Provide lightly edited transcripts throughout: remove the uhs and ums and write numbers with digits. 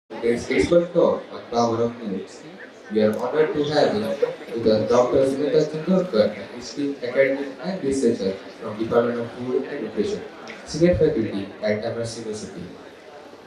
Today's expert talk on power of millets. We are honored to have with us Dr. Sumita Chandorkar, an esteemed academic and researcher from Department of Food and Nutrition, senior faculty at MSc University.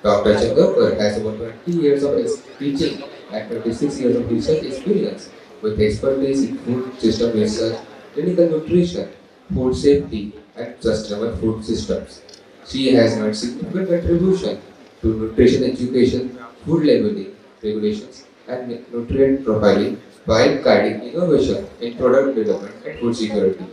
Dr. Chandorkar has over 20 years of teaching and 26 years of research experience with expertise in food system research, clinical nutrition, food safety, and sustainable food systems. She has made significant contribution to nutrition education, food labeling, regulations, and nutrient profiling while guiding innovation in product development and food security.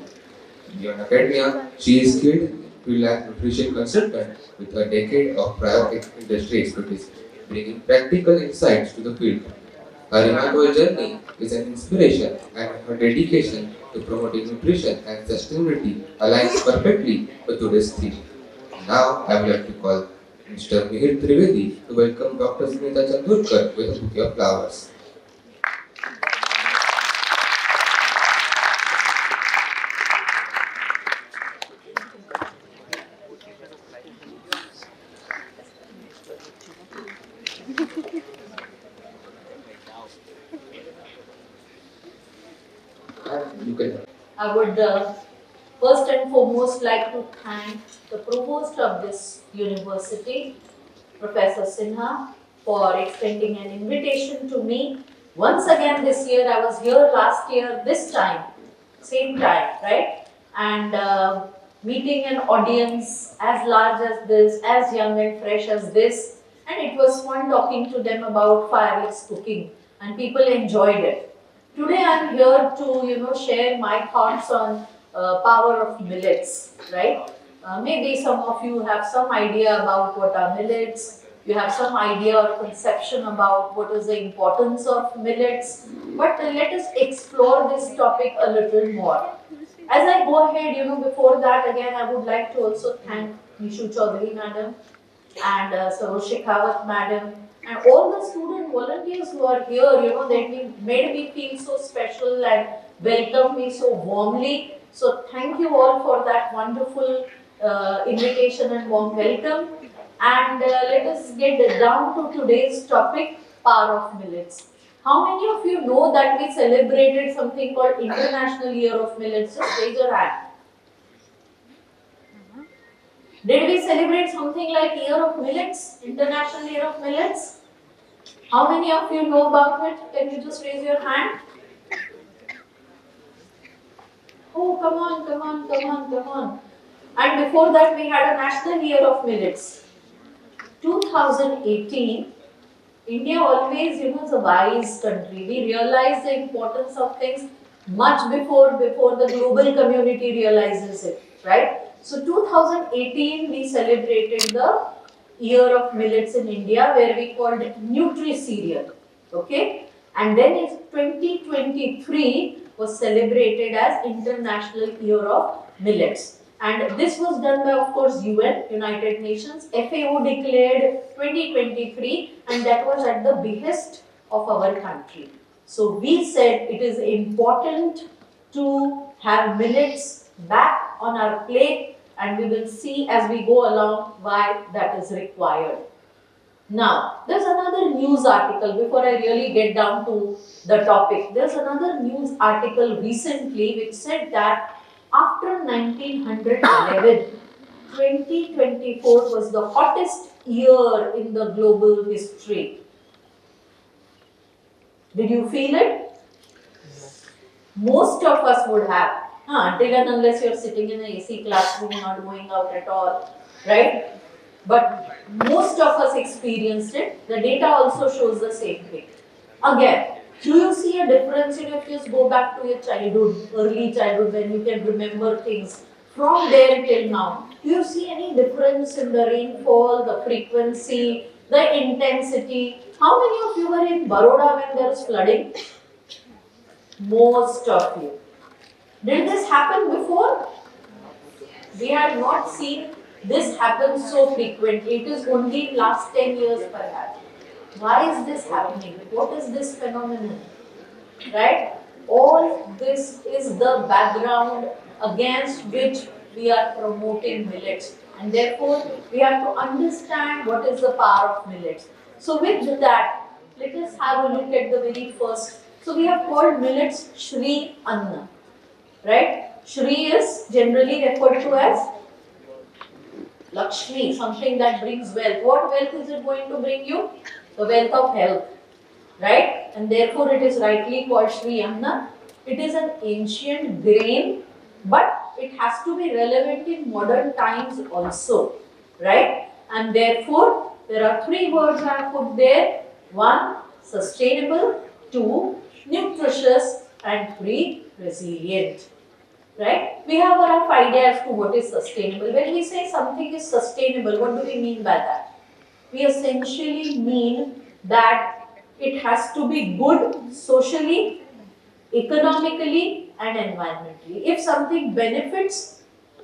Beyond academia, she is skilled freelance nutrition consultant with a decade of prior industry expertise, bringing practical insights to the field. Her remarkable journey is an inspiration, and her dedication to promoting nutrition and sustainability aligns perfectly with today's theme. Now, I would like to call Mr. Mihir Trivedi to welcome Dr. Smita Chandurkar with a bouquet of flowers. And you can. I would first and foremost like to thank the provost of this university, Professor Sinha, for extending an invitation to me. Once again this year, I was here last year, this time, same time, right? And meeting an audience as large as this, as young and fresh as this, and it was fun talking to them about fireless cooking, and people enjoyed it. Today I'm here to share my thoughts on power of millets, right? Maybe some of you have some idea about what are millets. You have some idea or conception about what is the importance of millets. But let us explore this topic a little more. As I go ahead, before that, again, I would like to also thank Nishu Chaudhary madam and Sarosh Shekhawat madam and all the student volunteers who are here, they made me feel so special and welcomed me so warmly. So thank you all for that wonderful invitation and warm welcome. And let us get down to today's topic, power of millets. How many of you know that we celebrated something called International Year of Millets? Just raise your hand. Did we celebrate something like Year of Millets, International Year of Millets? How many of you know about it? Can you just raise your hand? Oh, come on, come on, come on, come on. And before that, we had a National Year of Millets. 2018, India always, is a wise country. We realize the importance of things much before the global community realizes it, right? So 2018, we celebrated the Year of Millets in India, where we called it Nutri-Cereal, okay? And then in 2023 was celebrated as International Year of Millets. And this was done by, of course, UN, United Nations. FAO declared 2023, and that was at the behest of our country. So we said it is important to have millets back on our plate, and we will see as we go along why that is required. Now, there's another news article before I really get down to the topic. There's another news article recently which said that after 1911, 2024 was the hottest year in the global history. Did you feel it? Most of us would have. Until and unless you're sitting in an AC classroom, not going out at all, right? But most of us experienced it. The data also shows the same thing. Again, do you see a difference if you just go back to your childhood, early childhood, when you can remember things from there till now? Do you see any difference in the rainfall, the frequency, the intensity? How many of you were in Baroda when there was flooding? Most of you. Did this happen before? We have not seen this happen so frequently. It is only in last 10 years perhaps. Why is this happening? What is this phenomenon? Right? All this is the background against which we are promoting millets. And therefore, we have to understand what is the power of millets. So with that, let us have a look at the very first. So we have called millets Shri Anna, right? Shri is generally referred to as Lakshmi, something that brings wealth. What wealth is it going to bring you? The wealth of health, right? And therefore it is rightly called Shri Anna. It is an ancient grain, but it has to be relevant in modern times also, right? And therefore there are three words I have put there. One, sustainable. Two, nutritious. And three, resilient. Right? We have a rough idea as to what is sustainable. When we say something is sustainable, what do we mean by that? We essentially mean that it has to be good socially, economically, and environmentally. If something benefits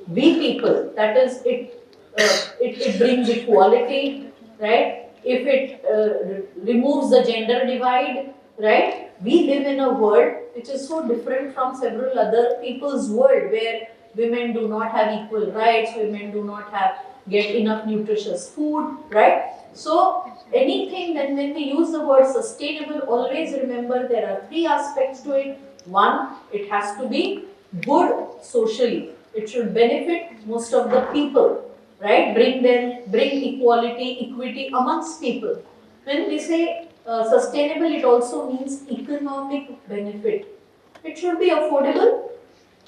we people, that is, it brings equality, right? If it removes the gender divide, right? We live in a world which is so different from several other people's world where women do not have equal rights, women do not have get enough nutritious food, right? So anything then when we use the word sustainable, always remember there are three aspects to it. One, it has to be good socially. It should benefit most of the people, right? Bring equality, equity amongst people. When we say sustainable, it also means economic benefit. It should be affordable.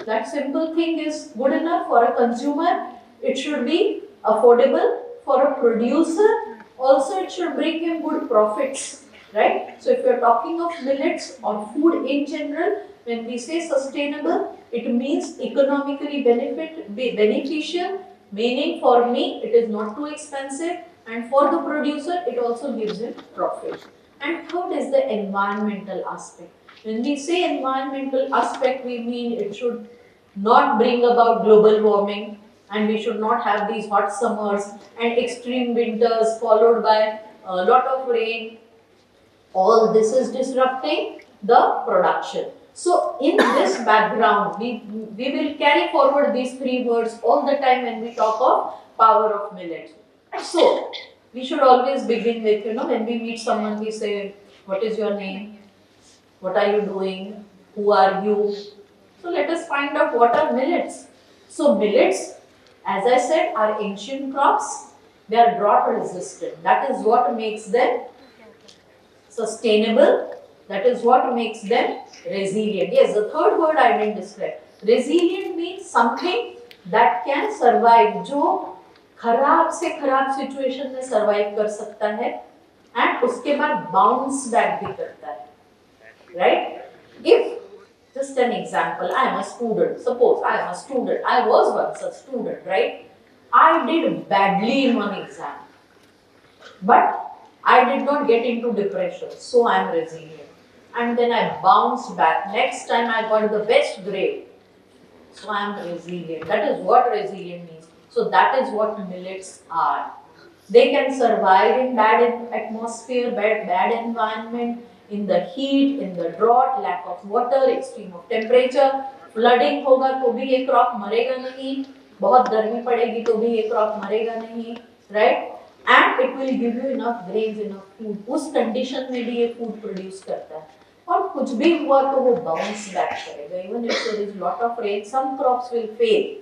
That simple thing is good enough for a consumer. It should be affordable for a producer. Also, it should bring him good profits, right? So, if you are talking of millets or food in general, when we say sustainable, it means economically beneficial, meaning for me it is not too expensive, and for the producer it also gives him profit. And third is the environmental aspect. When we say environmental aspect, we mean it should not bring about global warming, and we should not have these hot summers and extreme winters followed by a lot of rain. All this is disrupting the production. So in this background, we will carry forward these three words all the time when we talk of power of millet. So we should always begin with, when we meet someone, we say, what is your name? What are you doing? Who are you? So let us find out what are millets. So millets, as I said, are ancient crops. They are drought resistant. That is what makes them sustainable. That is what makes them resilient. Yes, the third word I didn't describe. Resilient means something that can survive, जो खराब से खराब situation में survive कर सकता है and उसके बाद बाउंस बैक भी करता है, right? If just an example, I am a student. Suppose I am a student. I was once a student, right? I did badly in one exam, but I did not get into depression, so I am resilient. And then I bounced back. Next time I got the best grade, so I am resilient. That is what resilient means. So that is what millets are. They can survive in bad atmosphere, bad environment, in the heat, in the drought, lack of water, extreme of temperature, flooding होगा तो भी ये crop मरेगा नहीं, बहुत गर्मी पड़ेगी तो भी ये क्रॉप मरेगा नहीं, right? And it will give you enough grains, enough food. उस कंडीशन में भी ये फूड प्रोड्यूस करता है. और कुछ भी हुआ तो वो बाउंस बैक करेगा. Even if there is lot of rain, some crops will fail,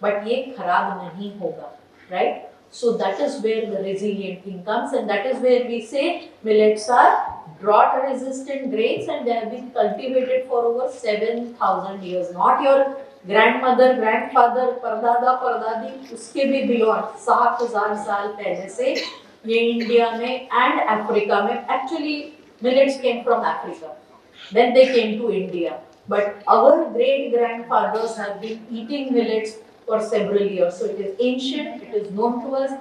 but ये खराब नहीं होगा, right? So that is where the resilient thing comes, and that is where we say millets are drought resistant grains, and they have been cultivated for over 7,000 years. Not your grandmother, grandfather, परदादा परदादी, उसके भी beyond 7,000 साल पहले से ये India में and Africa में, actually millets came from Africa, then they came to India, but our great grandfathers have been eating millets for several years. So it is ancient, it is known to us.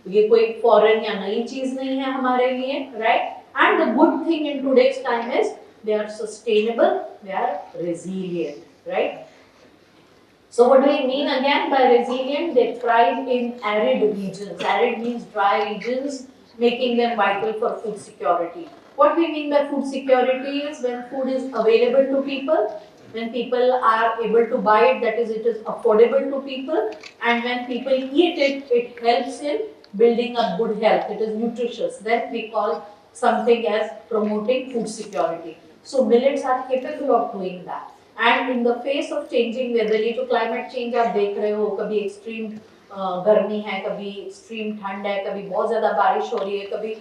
ये कोई foreign या नई चीज नहीं है हमारे लिए, right? And the good thing in today's time is they are sustainable, they are resilient, right? So what do we mean again by resilient? They thrive in arid regions. Arid means dry regions, making them vital for food security. What we mean by food security is when food is available to people, when people are able to buy it, that is, it is affordable to people, and when people eat it, it helps in building up good health, it is nutritious, then we call something as promoting food security. So millets are capable of doing that. And in the face of changing weather, ये जो climate change आप देख रहे हो, कभी extreme गर्मी है, कभी extreme ठंड है, कभी बहुत ज़्यादा बारिश हो रही है, कभी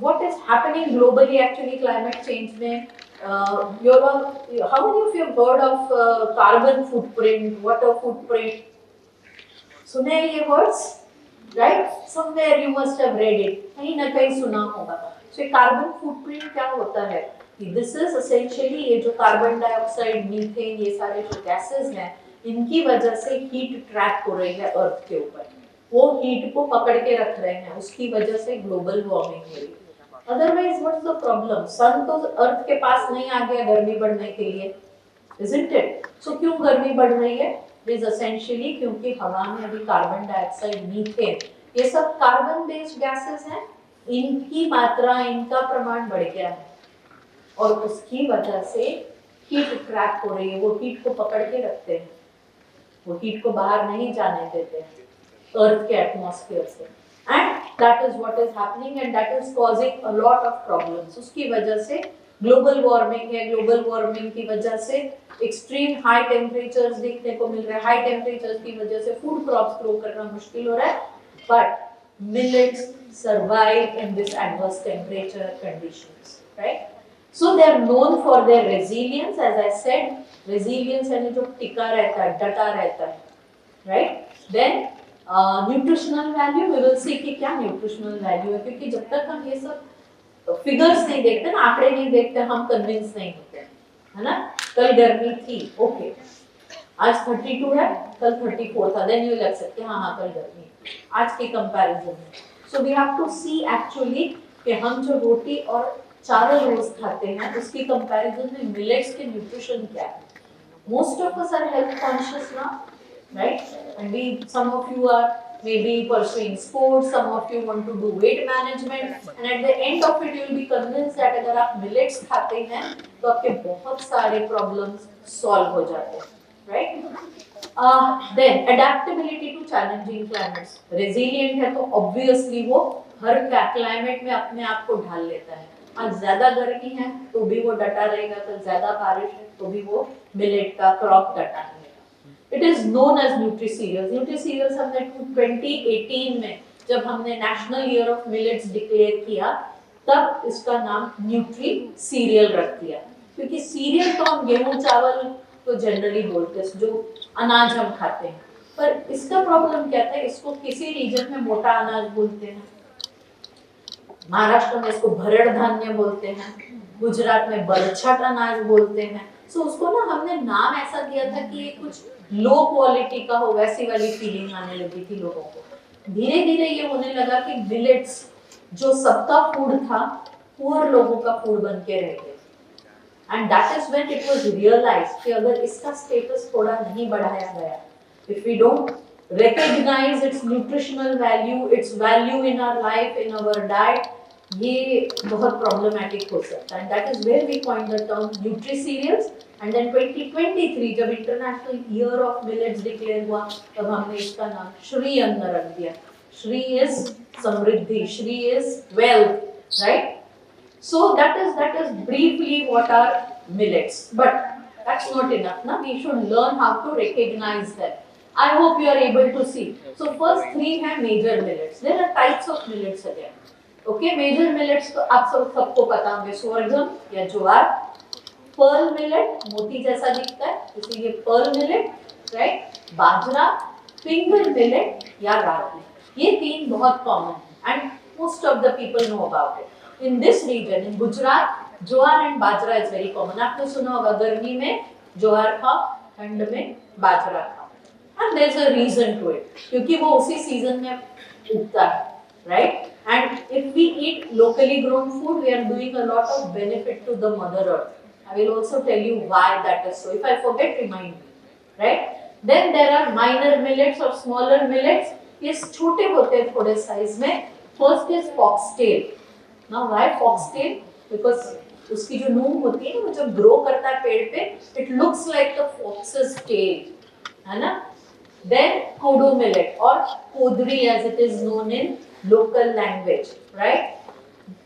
what is happening globally actually climate change में how many of you have heard of carbon footprint, water footprint? सुने ये words, right? Somewhere you must have read it. कहीं ना कहीं सुना होगा. So carbon footprint क्या होता है? This is essentially ये जो कार्बन डाइऑक्साइड, मीथेन, ये सारे जो गैसेस हैं, इनकी वजह से हीट ट्रैप हो रही है अर्थ के ऊपर. वो हीट को पकड़ के रख रहे हैं, उसकी वजह से ग्लोबल वार्मिंग हो रही है. Otherwise what's the problem? Sun तो अर्थ के पास नहीं आ गया गर्मी बढ़ने के लिए, isn't it? So क्यों गर्मी बढ़ रही है? It is essentially क्योंकि हवा में अभी कार्बन डाइऑक्साइड, मीथेन, ये सब कार्बन बेस्ड गैसेस हैं, इनकी मात्रा, इनका प्रमाण बढ़ गया है और उसकी वजह से हीट ट्रैप हो रही है. वो हीट को पकड़ के रखते हैं, वो हीट को बाहर नहीं जाने देते हैं अर्थ के एटमॉस्फेयर से. And that is what is happening and that is causing a lot of problems. उसकी वजह से ग्लोबल वार्मिंग है. ग्लोबल वार्मिंग की वजह से एक्सट्रीम हाई टेम्परेचर्स देखने को मिल रहे हैं. हाई टेम्परेचर्स की वजह से फूड क्रॉप्स ग्रो करना मुश्किल हो रहा है. But millets survive in this adverse temperature conditions, right? So they are known for their resilience. As I said, resilience यानी जो टिका रहता है, डटा रहता है, right? Then nutritional value, we will see कि क्या न्यूट्रिशनल वैल्यू है, क्योंकि जब तक हम ये सब फिगर्स नहीं देखते ना, आंकड़े नहीं देखते, हम कन्विंस नहीं होते, है ना. कल गर्मी थी, ओके, आज 32 है, कल 34 था, देन यू विल एक्सेप्ट कि हाँ कल गर्मी आज के कंपैरिजन में. So we have to see actually कि हम जो रोटी और चावल रोज खाते हैं उसकी कंपैरिजन में मिलेट्स के न्यूट्रिशन क्या है. Most of us are health conscious now, right? And some of you are maybe pursuing sports, some of you want to do weight management, and at the end of it you will be convinced that अगर आप millets खाते हैं तो आपके बहुत सारे problems solve हो जाते हैं, right? Then adaptability to challenging climates. Resilient है तो obviously वो हर climate में अपने आप को ढाल लेता है. आज ज्यादा गर्मी है तो भी वो डटा रहेगा, कल ज्यादा बारिश है तो भी वो millet का crop डटा है. It is known as nutri-cereals. Nutri-cereals हमने 2018 में जब हमने national year of millets declare किया तब इसका नाम न्यूट्री-सीरियल रख दिया, क्योंकि सीरियल तो हम गेहूं चावल तो जनरली बोलते हैं जो अनाज हम खाते हैं, पर इसका प्रॉब्लम क्या था, इसको किसी रीजन में मोटा अनाज बोलते हैं, महाराष्ट्र में इसको भरड़ धान्य बोलते हैं, गुजरात में बरछट अनाज बोलते हैं. सो उसको ना हमने नाम ऐसा दिया था कि ये कुछ लो क्वालिटी का हो, वैसी वाली फीलिंग आने लगी थी लोगों को. धीरे धीरे ये होने लगा कि मिलेट्स जो सबका फूड था पुअर लोगों का फूड बन के रह गए. And that is when it was realised कि अगर इसका स्टेटस थोड़ा नहीं बढ़ाया गया, if we don't recognize its nutritional value, its value in our life, in our diet, ये बहुत problematic हो सकता है. That is where we coined the term nutri-cereals. And then 2023 जब international year of millets declare हुआ तब हमने इसका नाम श्री अन्न रख दिया. श्री इज समृद्धि, Shri is wealth, right? So that is briefly what are millets. But that's not enough ना, we should learn how to recognise that. I hope you are able to see. So first three हैं major millets. There are types of millets again. Okay, major millets तो आप सबको पता होंगे, sorghum या ज्वार, pearl millet, मोती जैसा दिखता है इसीलिए pearl millet, right? Bajra, finger millet या रागी. ये तीन बहुत कॉमन है and most of the people know about it. In this region, in Gujarat, jowar and bajra is very common. आपने सुना होगा गर्मी में ज्वार खाओ, ठंड में बाजरा खाओ. And there's a reason to it, क्योंकि वो उसी सीजन में उगता है, right? And if we eat locally grown food, we are doing a lot of benefit to the mother earth. I will also tell you why that is so. If I forget, remind me, right? Then there are minor millets or smaller millets. ये छोटे होते हैं थोड़े size में. First is foxtail. Now why foxtail? Because उसकी जो नूम होती है ना, वो जब ग्रो करता है पेड़ पे, it looks like the fox's tail, है ना? Then kodo millet or kodri as it is known in local language, right?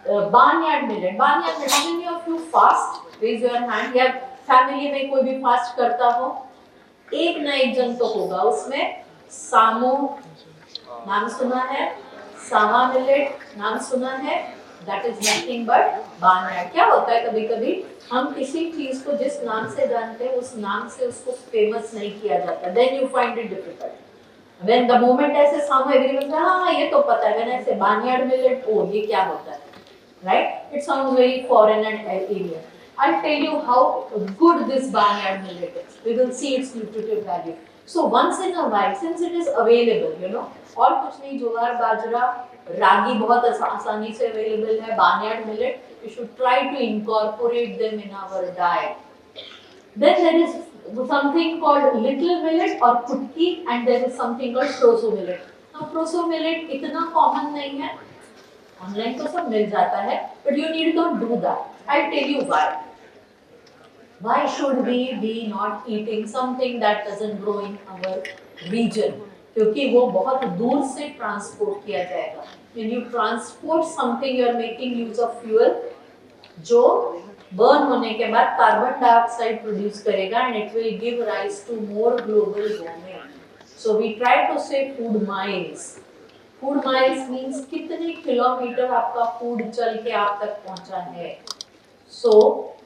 Barnyard millet. Barnyard millet. How many of you fast? Raise your hand. या family में कोई भी fast करता हो? एक ना एक जन तो होगा उसमें। सामो नाम सुना है, सामा मिलेट नाम सुना है, that is nothing but barnyard. क्या होता है कभी कभी हम किसी चीज को जिस नाम से जानते हैं उस नाम से उसको फेमस नहीं किया जाता, then you find it difficult. When the moment ऐसे सामो एवरीवन से हाँ ये तो पता है, व्हेन ऐसे बार्नयार्ड मिलेट ओ ये क्या होता है, right? It sounds very foreign and alien. I'll tell you how good this barnyard millet is. We will see its nutritive value. So once in a while, since it is available, you know, और कुछ नहीं, ज्वार बाजरा रागी बहुत आसानी से available है, barnyard millet, we should try to incorporate them in our diet. Then there is something called little millet or kutki, and there is something called proso millet. Now proso millet इतना common नहीं है, online तो सब मिल जाता है, but you need not do that. I'll tell you why. Why should we be not eating something that doesn't grow in our region? क्योंकि वो बहुत दूर से ट्रांसपोर्ट किया जाएगा. When you transport something, you are making use of fuel जो burn होने के बाद कार्बन डाइऑक्साइड प्रोड्यूस करेगा and it will give rise to more global warming. So we try to say food miles. Food miles means कितने kilometre आपका food चल के आप तक पहुंचा है. So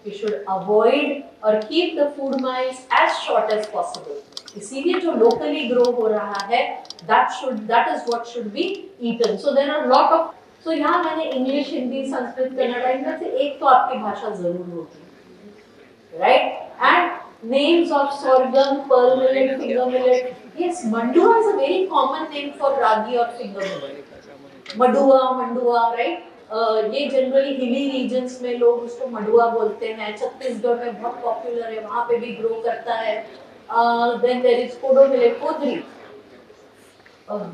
we should avoid or keep the food miles as short as possible. इसीलिए जो locally grow हो रहा है that is what should be eaten. So there are lot of, so यहाँ मैंने इंग्लिश, हिंदी, संस्कृत, कन्नड़ा, इनमें से एक तो आपकी भाषा जरूर होगी, right? And names of sorghum, pearl millet, finger millet. Yes, mandua is a very common name for ragi or finger millet. Mandua, right? ये जनरली हिली रीजन्स में लोग उसको मडुआ बोलते हैं. छत्तीसगढ़ में बहुत पॉपुलर है, वहाँ पे भी ग्रो करता है. Then there is kodo millet, kodri.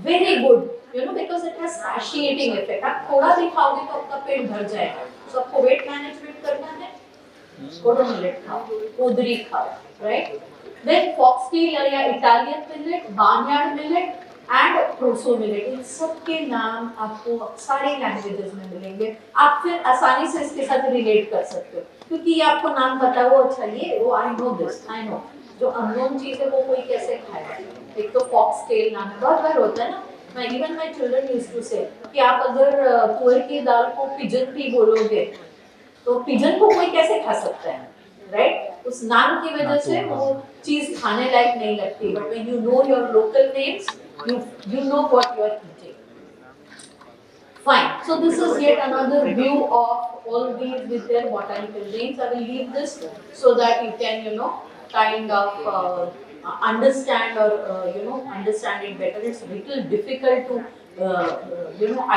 Very good, you know, because it has satiating effect. आप थोड़ा भी खाओगे तो आपका पेट भर जाएगा. So आपको वेट मैनेजमेंट करना है, कोडो मिलेट खाओ, कोदरी खाओ, right? Then foxtail या Italian millet, barnyard millet and proso millet, इन सब के नाम आपको सारे लैंग्वेजेस में मिलेंगे. आप फिर आसानी से इसके साथ रिलेट कर सकते हो क्योंकि ये आपको नाम पता है. वो अच्छा ये वो I know this, I know. जो अननोन चीज है वो कोई कैसे खाएगा. एक तो फॉक्सटेल नाम है, बहुत बार होता है ना. मैं even my children used to say कि आप अगर तुअर की दाल को पिजन भी बोलोगे तो पिजन को कोई कैसे खा सकता है, राइट? उस नाम की वजह से वो चीज खाने लायक नहीं लगती. But when you know your local names, you know what you are eating. Fine. So this is yet another view of all these with their botanical names. I will leave this so that you can, you know, kind of understand or understand it better. It's a little difficult to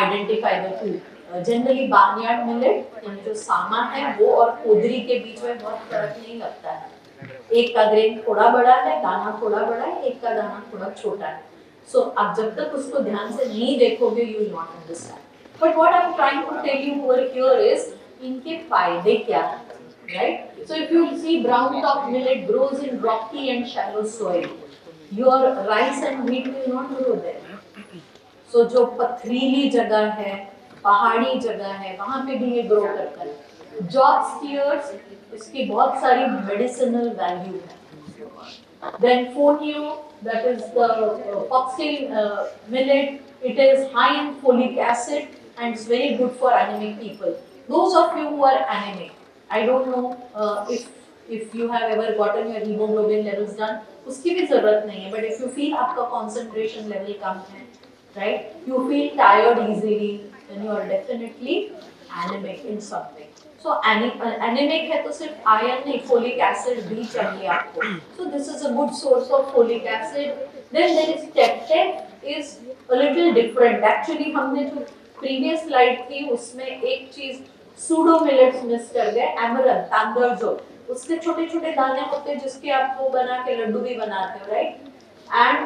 identify the two. Generally barnyard millet जो सामा है वो और कोदरी के बीच में बहुत फर्क नहीं लगता है. एक का ग्रेन थोड़ा बड़ा है, दाना थोड़ा बड़ा है, एक का दाना थोड़ा छोटा है. सो आप जब तक उसको ध्यान से नहीं देखोगे you will not understand. But what I am trying to tell you over here is इनके फायदे क्या हैं, right? So if you see brown top millet grows in rocky and shallow soil, your rice and wheat will not grow there. So जो पथरीली जगह है, पहाड़ी जगह है, वहां पे भी ये ग्रो करता है. जॉब स्टीयर्स, इसकी बहुत सारी मेडिसिनल वैल्यू है. Then fonio, that is the foxtail millet. It is high in folic acid and it's very good for anemic people. Those of you who are anemic, I don't know if you have ever gotten your hemoglobin levels done, उसकी भी जरूरत नहीं है. But if you feel आपका concentration level कम है, right? You feel tired easily, then you are definitely anemic in something. So anemic है तो सिर्फ आयरन नहीं, फोलिक एसिड भी चाहिए आपको. So this is a good source of folic acid. Then there is tape is a little different. Actually हमने जो previous slide थी उसमें एक चीज सूडो मिलेट्स मिस कर गए. एमरन तांदुल जो उसके छोटे छोटे दाने होते हैं जिसके आप वो बना के लड्डू भी बनाते हो, right? And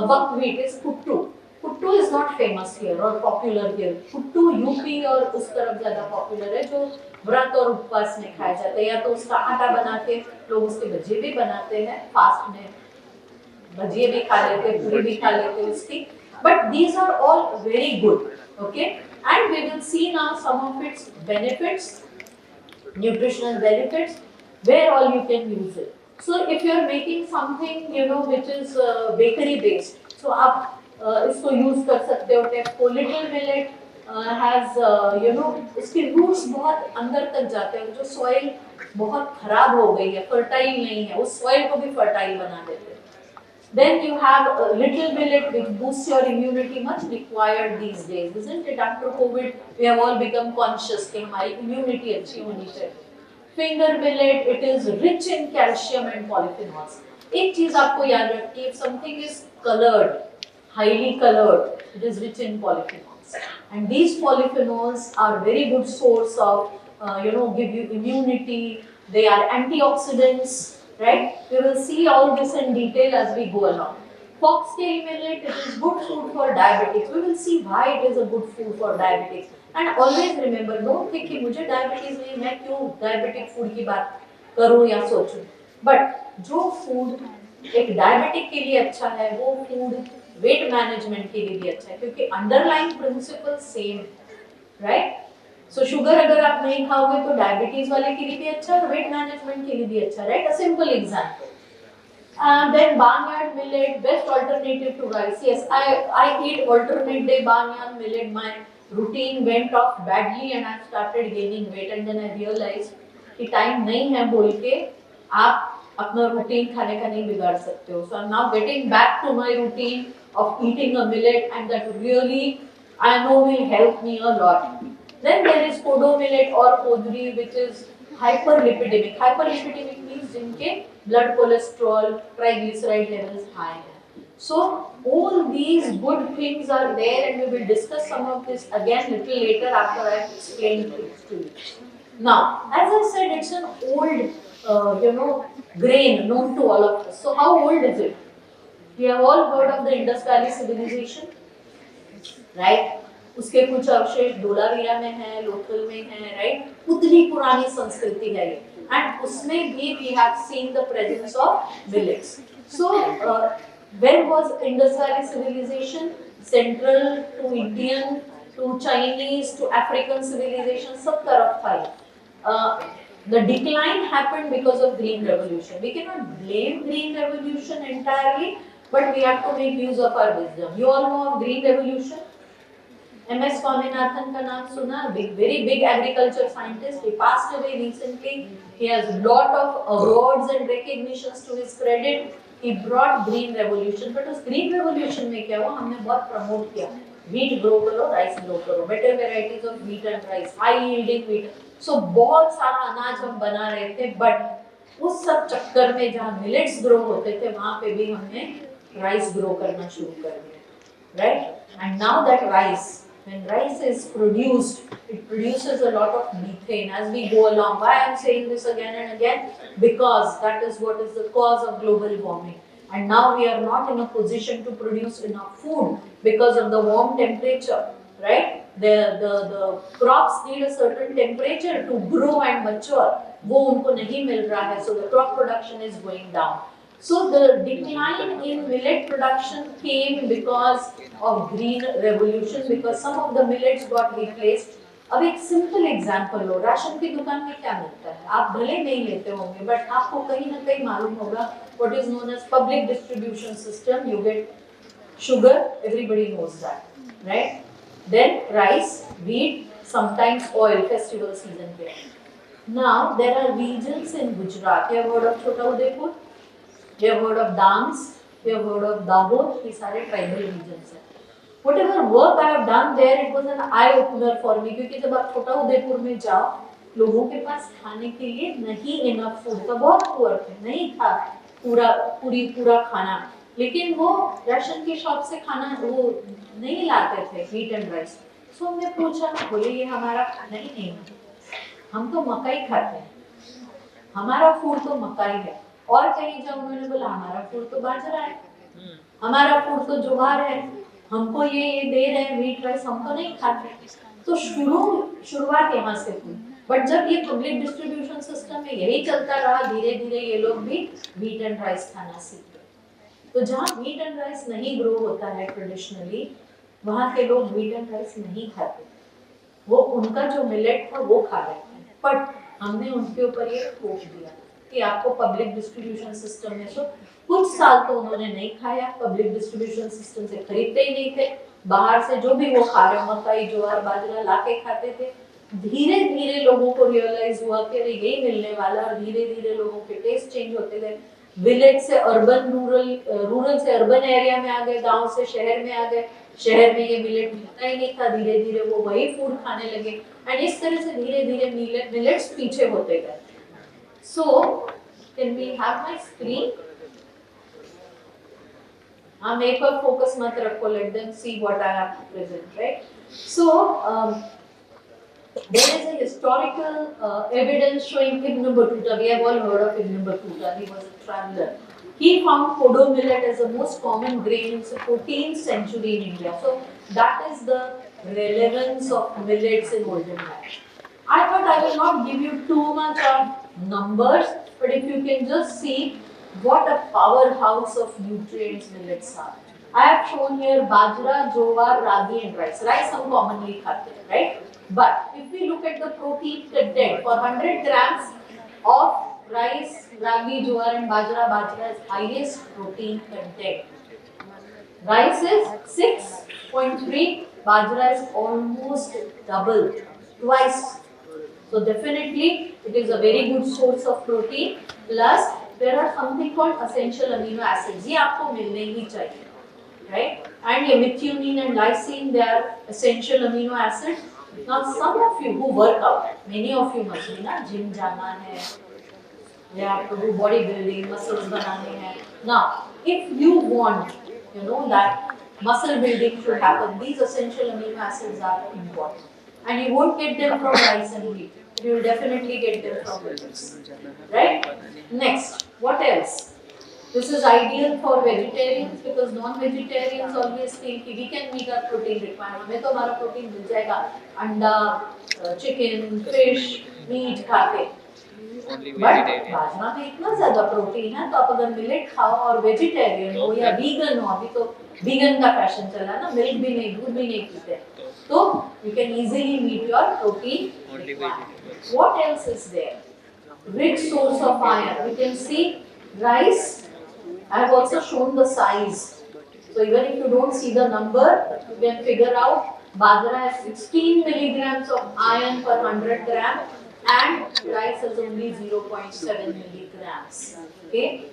buckwheat is Kuttu. Kuttu is not famous here और पॉपुलर हियर. कुट्टू यूपी और उस तरफ ज्यादा पॉपुलर है, जो व्रत और उपवास में खाया जाता है. या तो उसका आटा बना के लोग उसके भजे भी बनाते हैं फास्ट में. भजिए भी खा लेते, पूरी भी खा लेते उसकी, but these are all very good, okay, and we will see now some of its benefits, nutritional benefits, where all you can use it. So if you are making something, you know, which is bakery based, so आप इसको use कर सकते हो. टेप्को little millet has you know, इसके roots बहुत अंदर तक जाते हैं. जो soil बहुत खराब हो गई है, fertile नहीं है, उस soil को भी fertile बना देते हैं. Then you have a little millet which boosts your immunity, much required these days, isn't it? After COVID, we have all become conscious कि हमारी immunity अच्छी होनी चाहिए. Finger millet, it is rich in calcium and polyphenols. एक चीज आपको याद रखनी है, if something is colored, highly colored, it is rich in polyphenols. And these polyphenols are very good source of, you know, give you immunity. They are antioxidants. Right? We will see all this in detail as we go along. Foxtail millet, it is good food for diabetics. We will see why it is a good food for diabetics. And always remember, don't think कि मुझे diabetes नहीं, मैं क्यों diabetic food की बात करूँ या सोचूं. But जो food एक diabetic के लिए अच्छा है, वो food weight management के लिए भी अच्छा है, क्योंकि underlying principle same, right? So sugar अगर आप नहीं खाओगे तो डायबिटीज वाले के लिए भी अच्छा है, वेट मैनेजमेंट के लिए भी अच्छा, right? A simple example. Then barnyard millet, best alternative to rice. Yes, I eat alternate day barnyard millet. My routine went off badly and I started gaining weight, and then I realized कि time नहीं है बोल के आप अपना routine खाने का नहीं बिगाड़ सकते हो. So I'm now getting back to my routine of eating a millet, and that really I know will help me a lot. Then there is kodo millet or kodri, which is hyperlipidemic. Hyperlipidemic means जिनके blood cholesterol, triglyceride levels high हैं. So all these good things are there, and we will discuss some of this again little later after I have explained things to you. Now, as I said, it's an old, you know, grain known to all of us. So how old is it? We have all heard of the Indus Valley civilization, right? उसके कुछ अवशेष धोलावीरा में है, लोथल में है, right? उतनी पुरानी संस्कृति है ये, एंड उसमें भी we have seen the presence of millets. So where was Indus Valley civilization? Central to Indian to Chinese to African civilization, सब तरफ था. The decline happened because of Green Revolution. We cannot blame Green Revolution entirely, but we have to make use of our wisdom. You all know of Green Revolution? MS Swaminathan का नाम सुना, very big agriculture scientist. He passed away recently. He has lot of awards and recognitions to his credit. He brought green revolution. But उस green revolution में क्या हुआ? हमने बहुत promote किया. Wheat grow करो, rice grow करो, better varieties of wheat and rice, high yielding wheat. So बहुत सारा अनाज हम बना रहे थे. But उस सब चक्कर में जहाँ millets grow होते थे, वहाँ पे भी हमने rice grow करना शुरू कर दिया, right? And now that rice, when rice is produced, it produces a lot of methane as we go along. Why I am saying this again and again? Because that is what is the cause of global warming. And now we are not in a position to produce enough food because of the warm temperature, right? The crops need a certain temperature to grow and mature. वो उनको नहीं मिल रहा है, so the crop production is going down. So the decline in millet production came because of Green Revolution, because some of the millets got replaced. अब एक simple example लो, ration की दुकान में क्या मिलता है? आप भले नहीं लेते होंगे, but आपको कहीं ना कहीं मालूम होगा what is known as public distribution system. You get sugar, everybody knows that, right? Then rice, wheat, sometimes oil, festival season पे. Now there are regions in Gujarat. You have heard of Chota Udeipur? You have heard of Dams, you have heard of Dabur, these सारे tribal regions हैं. Whatever work I have done there, it was an eye opener for me, क्योंकि जब आप छोटा उदयपुर में जाओ, लोगों के पास खाने के लिए नहीं enough food था, बहुत poor थे, नहीं था पूरा खाना, लेकिन वो राशन की शॉप से खाना वो नहीं लाते थे, wheat and rice. So हमने पूछा, बोले ये हमारा खाना ही नहीं है, हम तो मकई खाते हैं, हमारा फूड तो मकई है. और कहीं जाओ, उन्होंने बोला हमारा फूड तो बाजरा है, हमारा फूड तो ज्वार है, हमको ये दे रहे हैं व्हीट राइस, हम तो नहीं खाते. तो शुरुआत यहाँ से हुई. बट जब ये पब्लिक डिस्ट्रीब्यूशन सिस्टम में यही चलता रहा, धीरे धीरे ये लोग भी व्हीट एंड राइस खाना सीख गए. तो जहाँ व्हीट एंड राइस नहीं ग्रो होता है ट्रेडिशनली, वहाँ के लोग व्हीट एंड राइस नहीं खाते, वो उनका जो मिलेट था वो खा रहे थे। बट हमने उनके ऊपर ये थोप दिया कि आपको पब्लिक डिस्ट्रीब्यूशन सिस्टम में, सो कुछ साल तो उन्होंने नहीं खाया, पब्लिक डिस्ट्रीब्यूशन सिस्टम से खरीदते ही नहीं थे, बाहर से जो भी वो खा रहे, मकई ज्वार बाजरा लाके खाते थे। धीरे धीरे लोगों को रियलाइज हुआ कि अरे यही मिलने वाला, और धीरे धीरे लोगों के टेस्ट चेंज होते गए, विलेज से अर्बन, रूरल से अर्बन एरिया में आ गए, गांव से शहर में आ गए, शहर में ये मिलेट मिलता ही नहीं था, धीरे धीरे वो वही फूड खाने लगे, एंड इस तरह से धीरे धीरे मिलेट्स पीछे होते गए। So can we have my screen? हम एक बार फोकस मत रखो, let them see what I have to present, right? So there is a historical evidence showing Ibn Battuta. We have all heard of Ibn Battuta. He was a traveler. He found kodo millet as the most common grain in the 14th century in India. So that is the relevance of millets in olden times. I thought I will not give you too much of numbers, but if you can just see what a powerhouse of nutrients millets are. I have shown here bajra, jowar, ragi and rice. Rice हम commonly खाते हैं, right? But if we look at the protein content for 100 grams of rice, ragi, jowar and bajra is highest protein content. Rice is 6.3, bajra is almost double, twice. So definitely it is a very good source of protein. Plus there are something called essential amino acids. ये आपको मिलने ही चाहिए, right? And methionine and lysine, they are essential amino acids. Now some of you who work out, many of you must be ना gym जाना है या आपको do body building, muscles बनाने हैं. Now if you want, you know that muscle building should happen, these essential amino acids are important, and you won't get them from rice and wheat. You will definitely get them from millets, right? Next, what else? This is ideal for vegetarians because non-vegetarians always think कि we can meet our protein requirement. हमें तो हमारा protein मिल जाएगा अंडा, chicken, fish, meet खा के. But बाजरा में इतना ज्यादा प्रोटीन है, तो आप अगर मिलेट खाओ और वेजिटेरियन हो या वीगन हो, अभी तो वीगन का फैशन चला है ना, मिल्क भी नहीं, दूध भी नहीं पीते, तो you can easily meet your protein requirement. What else is there? Rich source of iron. We can see rice. I have also shown the size. So even if you don't see the number, you can figure out bajra has 16 milligrams of iron per 100 gram and rice has only 0.7 milligrams. Okay.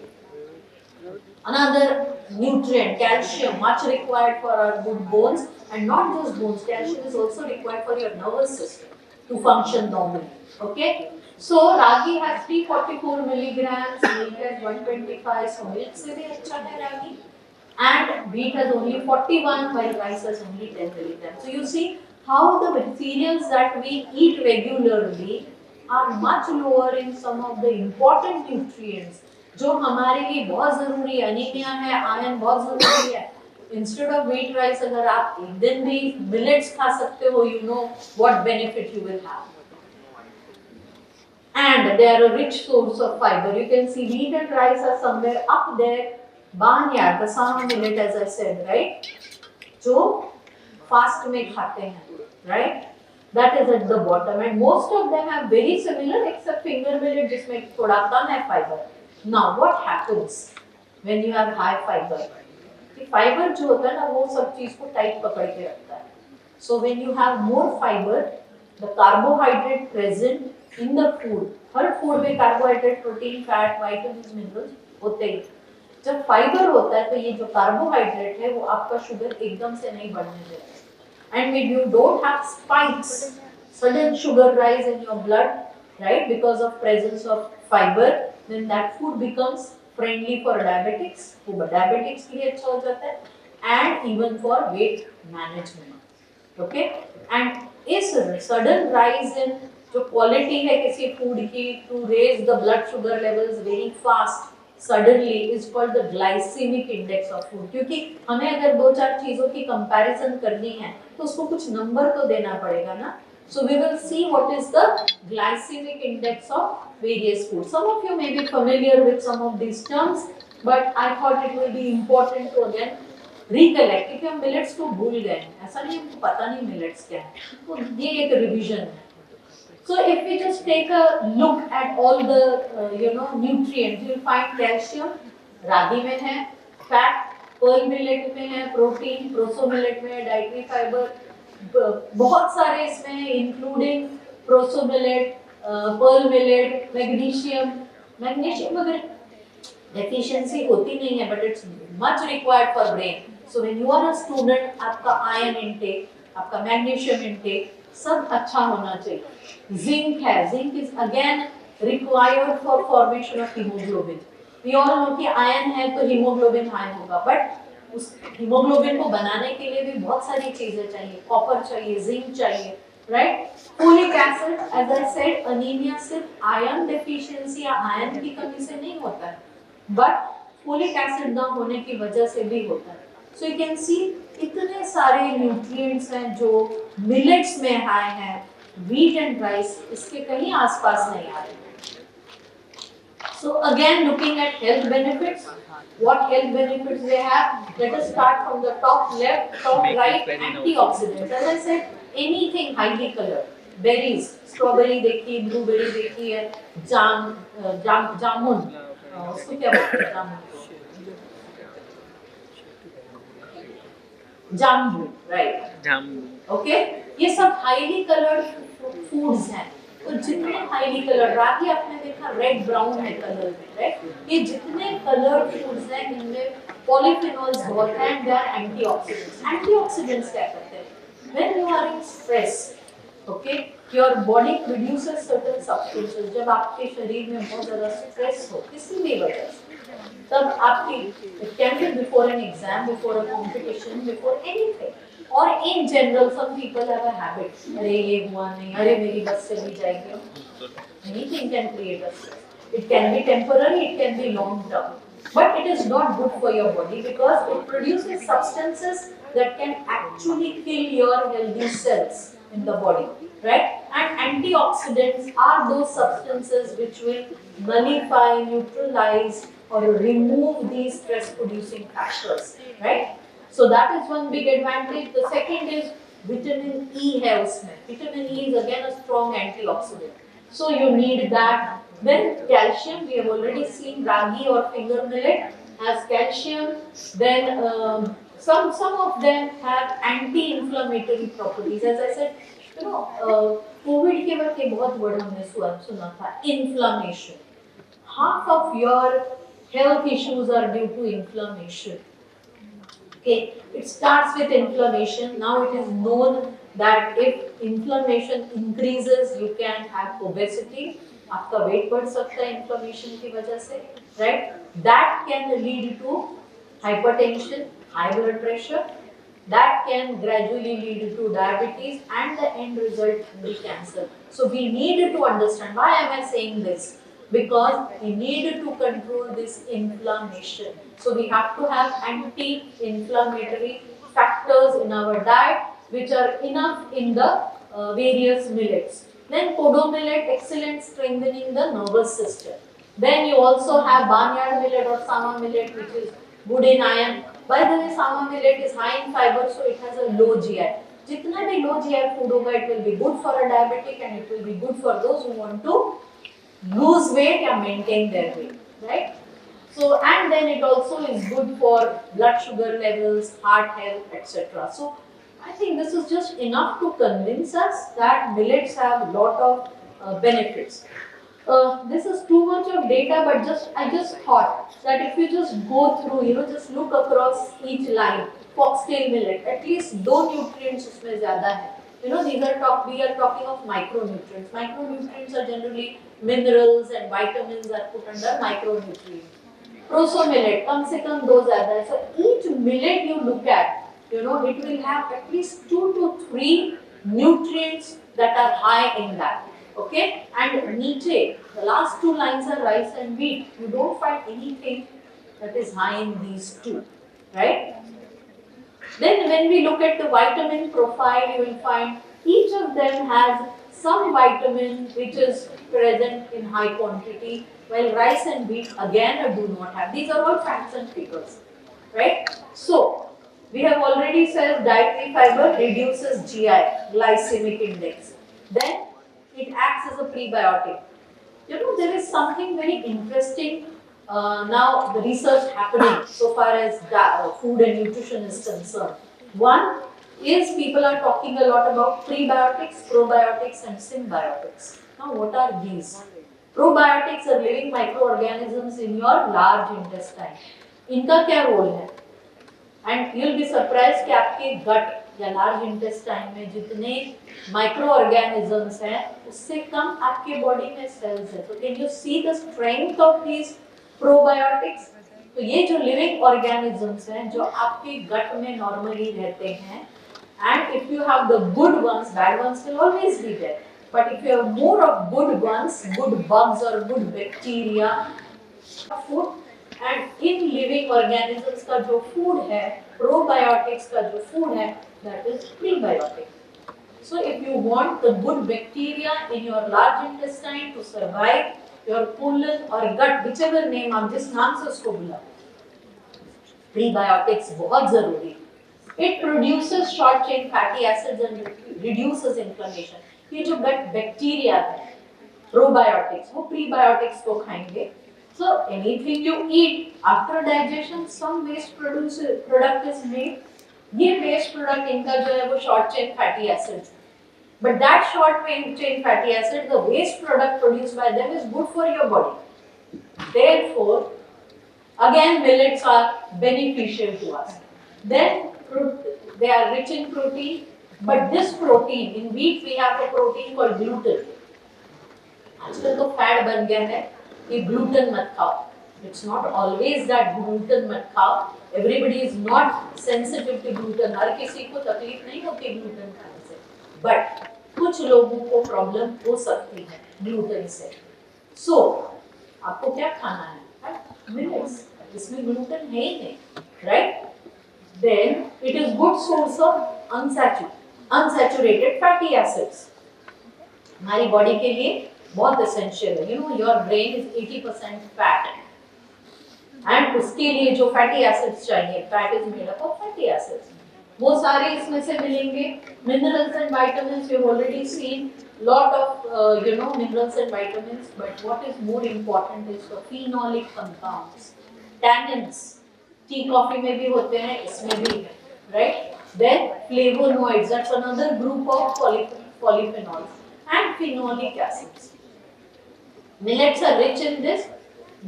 Another nutrient, calcium, much required for our good bones, and not just bones. Calcium is also required for your nervous system to function normally. Okay. So ragi has 344 milligrams, milk has 125, so milk से भी अच्छा है ragi, and wheat has only 41, while rice has only 10 milligrams. So you see how the cereals that we eat regularly are much lower in some of the important nutrients जो हमारे लिए बहुत जरूरी है. अनीमिया है, आयरन बहुत जरूरी है. Instead of wheat rice, अगर आप एक दिन भी millets खा सकते हो, you know what benefit you will have. And they are a rich source of fiber. You can see wheat and rice are somewhere up there. Barnyard, the sama millet, as I said, right? जो fast में खाते हैं, right? That is at the bottom, and most of them have very similar, except finger millet, जिसमें थोड़ा कम है fiber. Now, what happens when you have high fiber? कि fiber जो होता है ना, वो सब चीज को tight पकड़ के रखता है. So when you have more fiber, the carbohydrate present in the food, हर फूड में carbohydrate, protein, fat, vitamins, minerals होते हैं. जब फाइबर होता है तो ये जो कार्बोहाइड्रेट है वो आपका शुगर एकदम से नहीं बढ़ने देता. And when you don't have spikes, sudden sugar rise in your blood, right, because of presence of fiber, then that food becomes friendly for diabetics. वो diabetics के लिए अच्छा हो जाता है, and even for weight management. Okay, and इस sudden rise in जो quality है किसी फूड की to raise the blood sugar levels very fast suddenly is called the glycemic index of food. क्योंकि हमें अगर दो चार चीजों की कंपैरिजन करनी है तो उसको कुछ नंबर तो देना पड़ेगा ना. So we will see what is the glycemic index of various foods. Some of you may be familiar with some of these terms, but I thought it will be important to again recollect, क्योंकि हम millets को भूल गए हैं, ऐसा नहीं हमको पता नहीं मिलेट्स क्या है, तो ये एक रिवीजन है. So if we just take a look at all the nutrients, you will find calcium रागी में है, fat pearl millet में है, protein proso millet में है, dietary fiber बहुत सारे इसमें हैं, including proso millet, pearl millet, magnesium अगर deficiency होती नहीं है, but it's much required for brain. So when you are a student, आपका iron intake, आपका magnesium intake सब अच्छा होना चाहिए. Zinc है, zinc is again required for formation of hemoglobin. We all know कि iron है तो hemoglobin high होगा, but उस hemoglobin को बनाने के लिए भी बहुत सारी चीजें चाहिए, copper चाहिए, zinc चाहिए, right? Folic acid, as I said, anemia सिर्फ iron deficiency या iron की कमी से नहीं होता है, but folic acid ना होने की वजह से भी होता है. So you can see इतने सारे न्यूट्रिएंट्स हैं जो मिलेट्स में हाई हैं, wheat and rice इसके कहीं आसपास नहीं आ रहे. So again looking at health benefits, what health benefits they have? Let us start from the top left, top right. Antioxidants. As I said, anything highly colored, berries, strawberry देखी, blueberry देखी है, जामुन, उसको क्या बोलते हैं जामुन? जामुन, right? Okay, ये सब highly colored foods हैं. तो जितने highly colored, रागी आपने देखा red brown है कलर में, right? ये जितने colored foods हैं इनमें polyphenols बहुत हैं, and they are antioxidants. Antioxidants क्या करते हैं? When you are in stress, okay, your body produces certain substances. जब आपके शरीर में बहुत ज़्यादा stress हो, किसी भी वजह से, तब आपकी, it can be before an exam, before a competition, before anything. Or in general, some people have a habit. अरे ये हुआ नहीं, अरे मेरी बस चली जाएगी. Anything can create a stress. It can be temporary, it can be long term. But it is not good for your body because it produces substances that can actually kill your healthy cells in the body, right? And antioxidants are those substances which will nullify, neutralize, or remove these stress-producing factors, right? So that is one big advantage. The second is vitamin E है उसमें. Vitamin E is again a strong antioxidant. So you need that. Then calcium, we have already seen ragi or finger millet has calcium. Then some of them have anti-inflammatory properties. As I said, COVID के वक्त एक बहुत बड़ा हमने सुना था inflammation. Half of your health issues are due to inflammation. Okay, it starts with inflammation. Now it is known that if inflammation increases, you can have obesity. आपका weight बढ़ सकता है inflammation की वजह से, right? That can lead to hypertension, high blood pressure. That can gradually lead to diabetes, and the end result will be cancer. So we need to understand. Why am I saying this? Because we need to control this inflammation. So we have to have anti-inflammatory factors in our diet, which are enough in the various millets. Then kodo millet, excellent strengthening the nervous system. Then you also have barnyard millet or sama millet, which is good in iron. By the way, sama millet is high in fiber, so it has a low GI. जितना भी low GI food होगा, it will be good for a diabetic, and it will be good for those who want to lose weight or maintain their weight, right? So, and then it also is good for blood sugar levels, heart health, etc. So, I think this is just enough to convince us that millets have a lot of benefits. This is too much of data, but I just thought that if you just go through, just look across each line, foxtail millet, at least 2 nutrients उसमें ज़्यादा है. We are talking of micronutrients. Micronutrients are generally minerals, and vitamins are put under micronutrients. Proso millet, कम से कम 2 ज़्यादा है. So each millet you look at, it will have at least 2 to 3 nutrients that are high in that. Okay, and niche, the last 2 lines are rice and wheat. You don't find anything that is high in these 2, right? Then when we look at the vitamin profile, you will find Each of them has some vitamin which is present in high quantity, while rice and wheat again do not have. These are all facts and figures, right? So, we have already said dietary fiber reduces GI, glycemic index. Then it acts as a prebiotic. You know, there is something very interesting now, the research happening so far as food and nutrition is concerned. One is people are talking a lot about prebiotics, probiotics, and symbiotics. Now, what are these? Probiotics are living microorganisms in your large intestine. इनका क्या role है? And you'll be surprise कि आपके गट या large intestine में जितने micro organisms हैं उससे कम आपके बॉडी में सेल्स है. तो can you see the strength of these probiotics? तो ये जो लिविंग ऑर्गेनिजम्स हैं जो आपके गट में नॉर्मली रहते हैं, and if you have the good ones, bad ones will always be there, but if you have more of good ones, good bugs और good bacteria food, and in living organisms का जो food है, probiotics का जो food है, that is prebiotic. So if you want the good bacteria in your large intestine to survive, your colon or gut, whichever name आप जिस नाम से उसको बुला, prebiotics बहुत जरूरी. It produces short chain fatty acids and reduces inflammation. ये जो gut bacteria है, probiotics, वो prebiotics को खाएंगे. So anything you eat after digestion, some waste product is made. ये waste product इनका जो है वो short chain fatty acids. But that short chain fatty acid, the waste product produced by them is good for your body. Therefore, again millets are beneficial to us. Then they are rich in protein, but this protein, in wheat we have a protein called gluten. आजकल तो fat बन गया है कि gluten मत खाओ. It's not always that gluten मत खाओ. Everybody is not sensitive to gluten. हर किसी को तकलीफ नहीं होती gluten खाने से. But कुछ लोगों को प्रॉब्लम हो सकती है ग्लूटेन से. So आपको क्या खाना है? मिलेट्स. इसमें ग्लूटेन है ही नहीं, right? Then it is good source of unsaturated fatty acids. हमारी बॉडी के लिए बहुत एसेंशियल है. You know, your brain is 80% fat. And उसके लिए जो फैटी एसिड्स चाहिए, fat is made up of fatty acids, वो सारे इसमें से मिलेंगे. Minerals and vitamins we have already seen lot of minerals and vitamins, but what is more important is the phenolic compounds, tannins. Tea coffee में भी होते हैं, इसमें भी है, right? Then flavonoids, that's another group of polyphenols and phenolic acids. Millets are rich in this.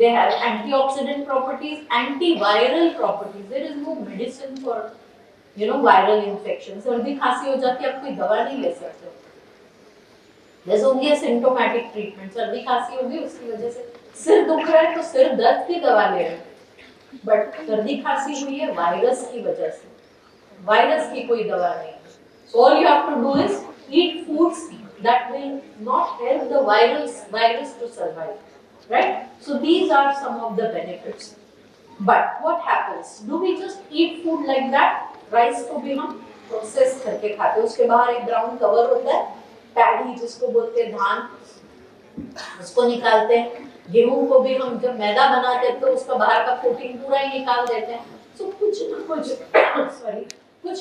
They have antioxidant properties, antiviral properties. There is no medicine for viral infection. सर्दी खांसी हो जाती है, आप कोई दवा नहीं ले सकते. There's only a symptomatic treatment. सर्दी खांसी होगी, उसकी वजह से सिर दुख रहा है तो सिर दर्द की दवा ले रहे हैं. बट सर्दी खांसी हुई है वायरस की वजह से, वायरस की कोई दवा नहीं. So all you have to do is eat foods that will not help the virus to survive, right? So these are some of the benefits. But what happens? Do we just eat food like that? Rice को भी हम process करके खाते हैं. उसके बाहर एक brown cover होता है, पैडी जिसको बोलते हैं, धान, उसको निकालते हैं. गेहूं को भी हम जब मैदा बनाते हैं तो उसका बाहर का कोटिंग पूरा ही निकाल देते हैं. सो कुछ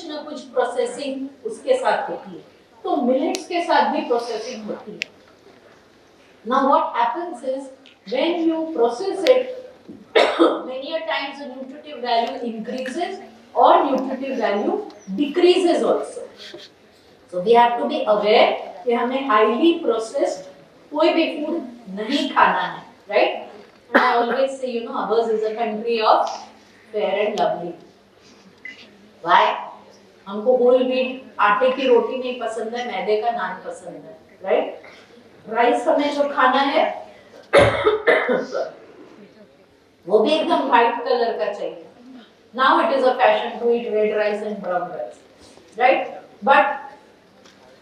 ना कुछ प्रोसेसिंग उसके साथ होती है. तो मिलेट्स के साथ भी प्रोसेसिंग होती है. Now what happens is when you process it, many a times the nutritive value increases or nutritive value decreases also. So we have to be aware कि हमें highly processed कोई भी food नहीं खाना है, right? And I always say, ours is a country of fair and lovely. Why? हमको whole wheat आटे की रोटी नहीं पसंद है, मैदे का नान पसंद है, राइट? राइस हमें जो खाना है वो भी एकदम व्हाइट कलर का चाहिए. Now it is a fashion to eat red rice and brown rice, right? But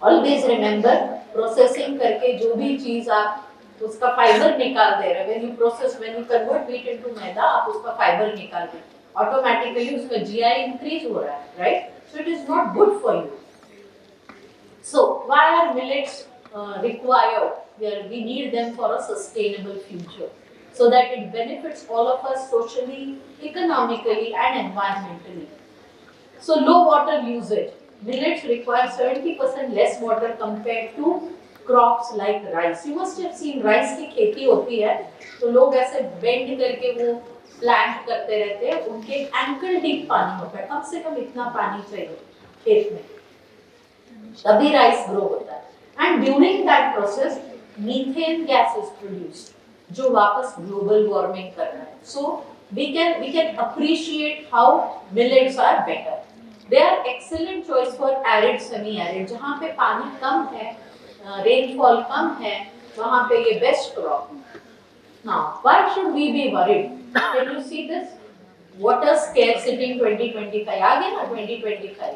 always remember, processing करके जो भी चीज आप उसका फाइबर निकाल दे रहे हैं, when you convert wheat into मैदा, आप उसका फाइबर निकाल दे, ऑटोमेटिकली उसका GI इंक्रीज हो रहा है, right? So it is not good for you. So millets require, we need them for a sustainable future, so that it benefits all of us socially, economically, and environmentally. So low water usage. Millets require 70% less water compared to crops like rice. You must have seen rice की खेती होती है, तो लोग ऐसे bend करके वो plant करते रहते हैं, उनके एंकल डीप पानी होता है, कम से कम इतना पानी चाहिए खेत में, तभी राइस ग्रो होता है. And during that process methane gas is produced, जो वापस ग्लोबल वार्मिंग कर रहा है. सो we can appreciate how millets are better. They are excellent choice for arid, semi-arid, जहाँ पे पानी कम है, rainfall कम है, वहाँ पे ये best crop. Now, why should we be worried? Can you see this? Water scarcity in 2025 आ गया ना 2025.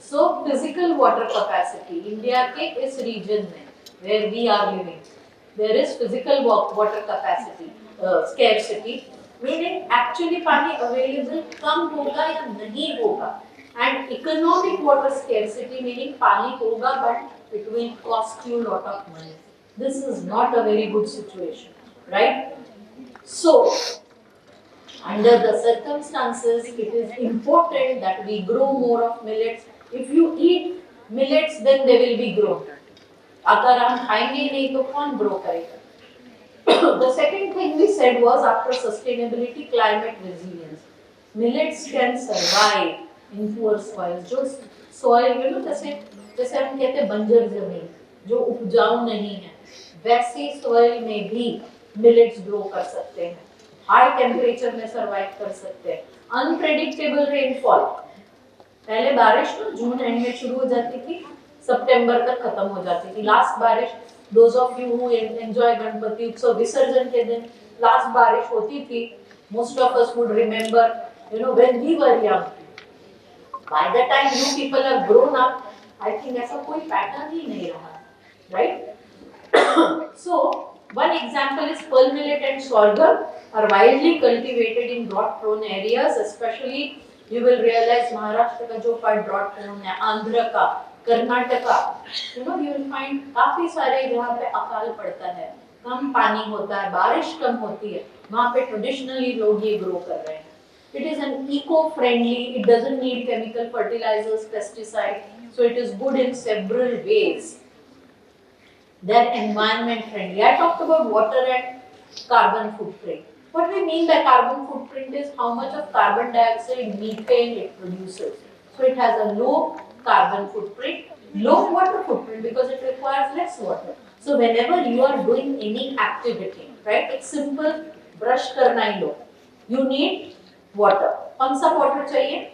So physical water capacity, India के इस region में where we are living, there is physical water capacity scarcity, meaning actually पानी available कम होगा या नहीं होगा. And economic water scarcity, meaning पानी होगा but it will cost you lot of money. This is not a very good situation, right? So under the circumstances, it is important that we grow more of millets. If you eat millets, then they will be grown. अगर हम खाएंगे नहीं तो कौन grow करेगा? The second thing we said was after sustainability, climate resilience. Millets can survive in poor soils. जो soil जैसे हम कहते हैं बंजर जमीन जो उपजाऊ नहीं है, वैसी soil में भी millets grow कर सकते हैं. High temperature में survive कर सकते हैं. Unpredictable rainfall. पहले बारिश तो जून एंड में शुरू हो जाती थी, सितंबर तक खत्म हो जाती थी. लास्ट बारिश, those of you who enjoy Ganpati उत्सव विसर्जन के दिन लास्ट बारिश होती थी. Most of us would remember, when we were young. By the time you people have grown up, I think ऐसा कोई pattern ही नहीं रहा, right? So one example is pearl millet and sorghum are widely cultivated in drought-prone areas, especially you will realize Maharashtra का जो part drought-prone है, आंध्र का, Karnataka, you will find काफी सारे जहाँ पे अकाल पड़ता है, कम पानी होता है, बारिश कम होती है, वहाँ पे traditionally लोग ये grow कर रहे हैं. It is an eco-friendly, it doesn't need chemical fertilizers, pesticides, so it is good in several ways. They are environment friendly. I talked about water and carbon footprint. What we mean by carbon footprint is how much of carbon dioxide, methane it produces. So it has a low carbon footprint, low water footprint because it requires less water. So whenever you are doing any activity, right, it's simple, brush करना ही लो. You need water. कौन सा water चाहिए?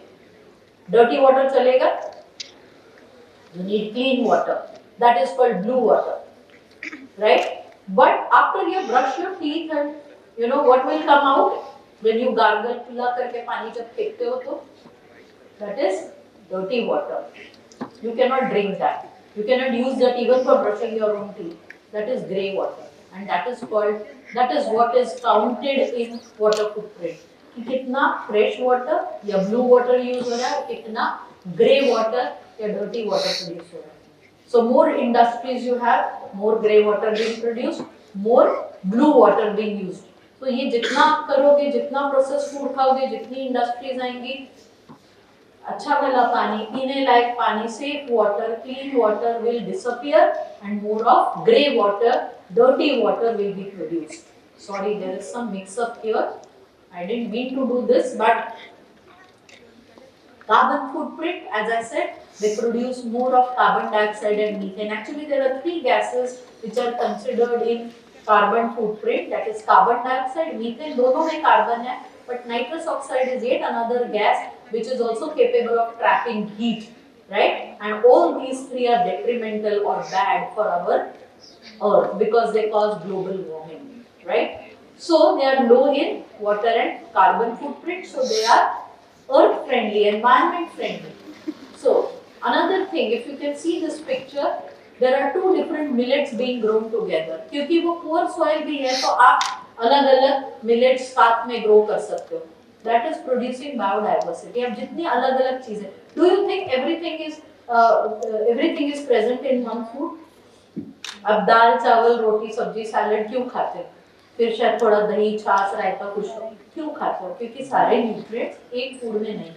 Dirty water चलेगा? You need clean water. That is called blue water, right? But after you brush your teeth and what will come out when you gargle खुला करके पानी जब फेंकते हो तो that is dirty water. You cannot drink that. You cannot use that even for brushing your own teeth. That is grey water, and that is what is counted in water footprint. कि कितना fresh water या blue water use हो रहा है, कितना grey water या dirty water produce हो रहा है. So more industries you have, more grey water being produced, more blue water being used. तो ये जितना आप करोगे, जितना processed food खाओगे, जितनी industries आएंगी, अच्छा वाला पानी, पीने लायक पानी, safe water, clean water will disappear and more of grey water, dirty water will be produced. Sorry, there is some mix up here. I didn't mean to do this, but carbon footprint, as I said, they produce more of carbon dioxide and methane. Actually, there are 3 gases which are considered in carbon footprint, that is carbon dioxide, methane, दोनों में carbon है, but nitrous oxide is yet another gas which is also capable of trapping heat, right? And all these 3 are detrimental or bad for our earth because they cause global warming, right? So they are low in water and carbon footprint, so they are earth friendly, environment friendly. So another thing, if you can see this picture, there are 2 different millets being grown together. क्योंकि वो poor soil भी है, तो आप अलग-अलग millets साथ में grow कर सकते हो. That is producing biodiversity. अब जितनी अलग-अलग चीजें, do you think everything is present in one food? अब दाल चावल रोटी सब्जी सैलड क्यों खाते हैं? फिर शायद थोड़ा दही छाछ रायता कुछ क्यों खाते हो? क्योंकि सारे न्यूट्रिएंट्स एक फूड में नहीं।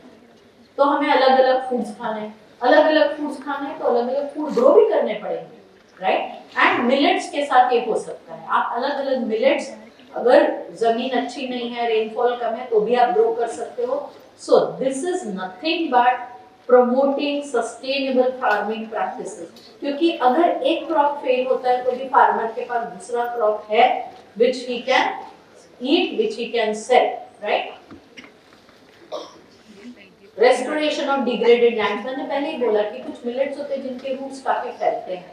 तो हमें अलग अलग फूड्स खाने हैं, अलग अलग फूड्स खाने हैं तो अलग अलग फूड ग्रो भी करने पड़ेंगे, राइट? एंड मिलेट्स के साथ ये हो सकता है, आप अलग अलग मिलेट्स, अगर जमीन अच्छी नहीं है, रेनफॉल कम है, तो भी आप ग्रो कर सकते हो। So this is nothing but promoting sustainable farming practices. क्योंकि अगर एक क्रॉप फेल होता है तो भी फार्मर के पास दूसरा क्रॉप है which he can eat, which he can sell, right? Restoration of degraded lands, मैंने पहले ही बोला कि कुछ मिलेट्स होते हैं जिनके रूट्स काफी फैलते हैं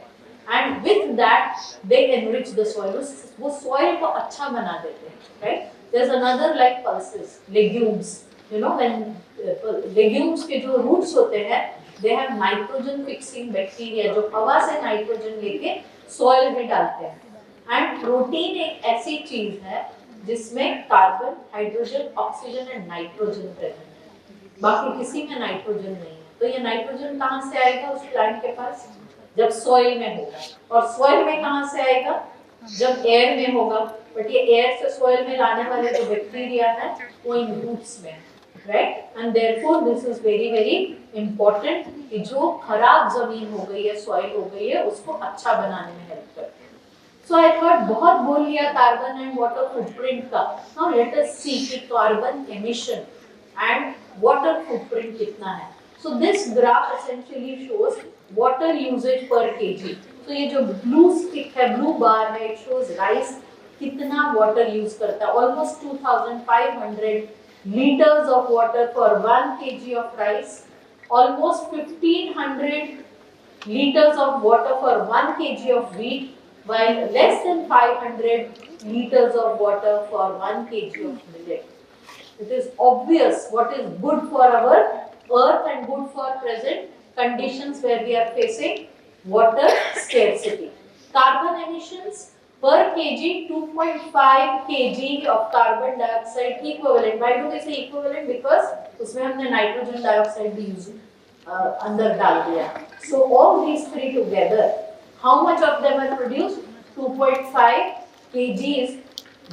and with that they enrich the soil, वो soil को अच्छा बना देते हैं, right? There's another like pulses, legumes, you know, when legumes के जो roots होते हैं they have nitrogen fixing bacteria जो हवा से नाइट्रोजन लेके soil में डालते हैं। एंड प्रोटीन एक ऐसी चीज है जिसमें carbon, hydrogen, oxygen and nitrogen present है, बाकी किसी में नाइट्रोजन नहीं है। तो ये नाइट्रोजन कहाँ से आएगा उस प्लांट के पास? जब सॉइल में होगा। और सॉइल में कहाँ से आएगा? जब एयर में होगा। बट ये एयर से सॉइल में लाने वाले जो बैक्टीरिया है वो इन रूट्स में, right? And therefore this is very very important कि जो खराब जमीन हो गई है, सॉइल हो गई है, उसको अच्छा बनाने में हेल्प करते हैं। So I thought बहुत बोल लिया कार्बन एंड वाटर फुटप्रिंट का। Now let us see कि carbon emission and water footprint कितना है। So this graph essentially shows water usage per kg. So ये जो blue stick है, blue bar है, it shows rice कितना water use करता है। Almost 2,500 liters of water for 1 kg of rice. Almost 1,500 liters of water for 1 kg of wheat. While less than 500 liters of water for 1 kg of millet. It is obvious what is good for our earth and good for present conditions where we are facing water scarcity. Carbon emissions per kg 2.5 kg of carbon dioxide equivalent. Why do we say equivalent? Because उसमें हमने nitrogen dioxide भी use अंदर डाल दिया. So all these three together, how much of them are produced? 2.5 kgs.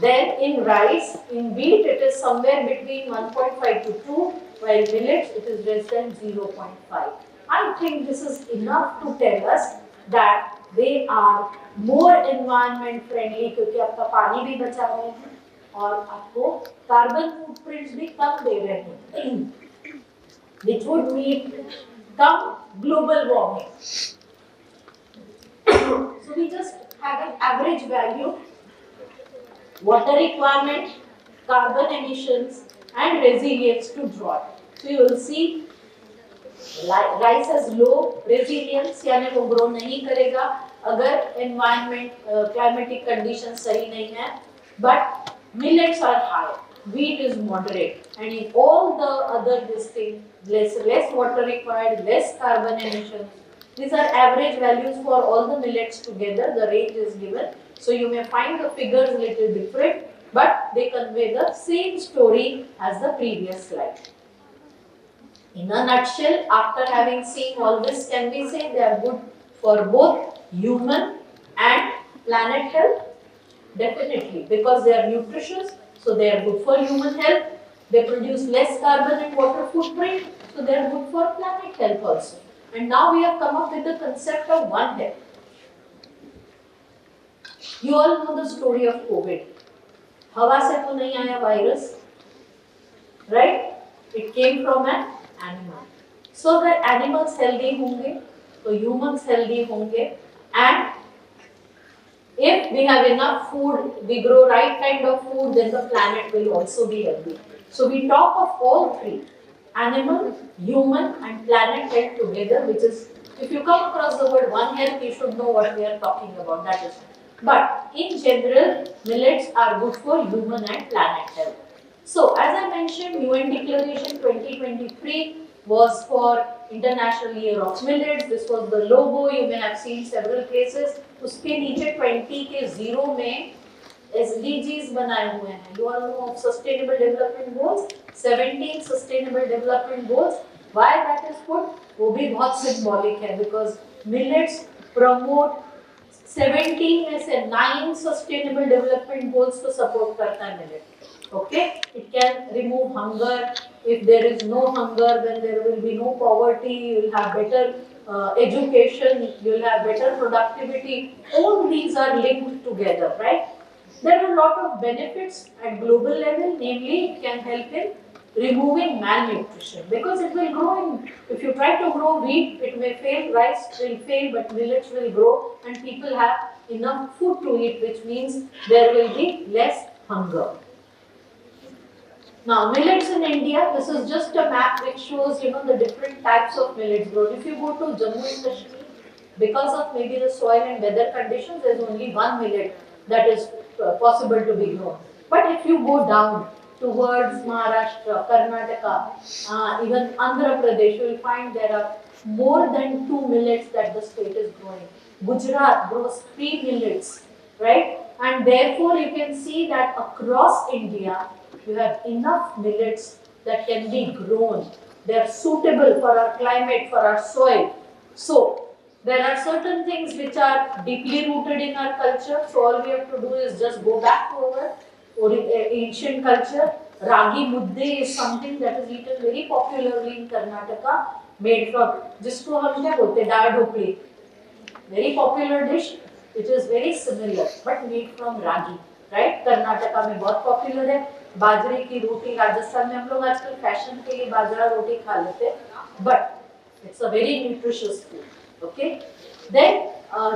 Then in rice, in wheat, it is somewhere between 1.5 to 2, while millets, it is less than 0.5. I think this is enough to tell us that they are more environment friendly क्योंकि आपका पानी भी बचा रहे हैं और आपको carbon footprints भी कम दे रहे हैं, which would mean come global warming. So we just have an average value, water requirement, carbon emissions and resilience to drought. So you will see rice has low resilience, यानी वो grow नहीं करेगा अगर environment climatic conditions सही नहीं है, but millets are high, wheat is moderate, and in all the other this thing, less water required, less carbon emissions. These are average values for all the millets together. The range is given. So you may find the figures a little different, but they convey the same story as the previous slide. In a nutshell, after having seen all this, can we say they are good for both human and planet health? Definitely, because they are nutritious, so they are good for human health. They produce less carbon and water footprint, so they are good for planet health also. And now we have come up with the concept of One Health. You all know the story of COVID. हवा से तो नहीं आया virus, right? It came from an animal. So अगर animals healthy होंगे, तो humans healthy होंगे, and if we have enough food, we grow right kind of food, then the planet will also be healthy. So we talk of all three. Animal, human and planet health together, which is, if you come across the word One Health, you should know what we are talking about, that is. But in general, millets are good for human and planet health. So as I mentioned, UN Declaration 2023 was for International Year of Millets. This was the logo, you may have seen several places. उसके नीचे 20 के 0 में SDGs बनाए हुए हैं. You all know of Sustainable Development Goals, 17 Sustainable Development Goals. Why that is put? वो भी बहुत symbolic है because millets promote 17 में से 9 सस्टेनेबल डेवलपमेंट गोल्स को सपोर्ट करता है millet. Okay, it can remove hunger. If there is no hunger, then there will be no poverty. You will have better education. You will have better productivity. All these are linked together, right? There are a lot of benefits at global level. Namely, it can help in removing malnutrition because it will grow in. If you try to grow wheat, it may fail. Rice will fail, but millets will grow, and people have enough food to eat, which means there will be less hunger. Now, millets in India, this is just a map which shows, the different types of millets grown. If you go to Jammu and Kashmir, because of maybe the soil and weather conditions, there is only one millet that is possible to be grown. But if you go down towards Maharashtra, Karnataka, even Andhra Pradesh, you will find there are more than 2 millets that the state is growing. Gujarat grows 3 millets, right? And therefore, you can see that across India, you have enough millets that can be grown. They are suitable for our climate, for our soil. So, there are certain things which are deeply rooted in our culture. So, all we have to do is just go back to our ancient culture. Ragi mudde is something that is eaten very popularly in Karnataka, made from, जिसको हम क्या बोलते हैं, दाल dhokli. Very popular dish, which is very similar, but made from ragi, right? Karnataka में बहुत popular है. बाजरे की रोटी, राजस्थान में हम लोग आजकल फैशन के लिए बाजरा रोटी खा लेते हैं, but it's a very nutritious food. Okay, then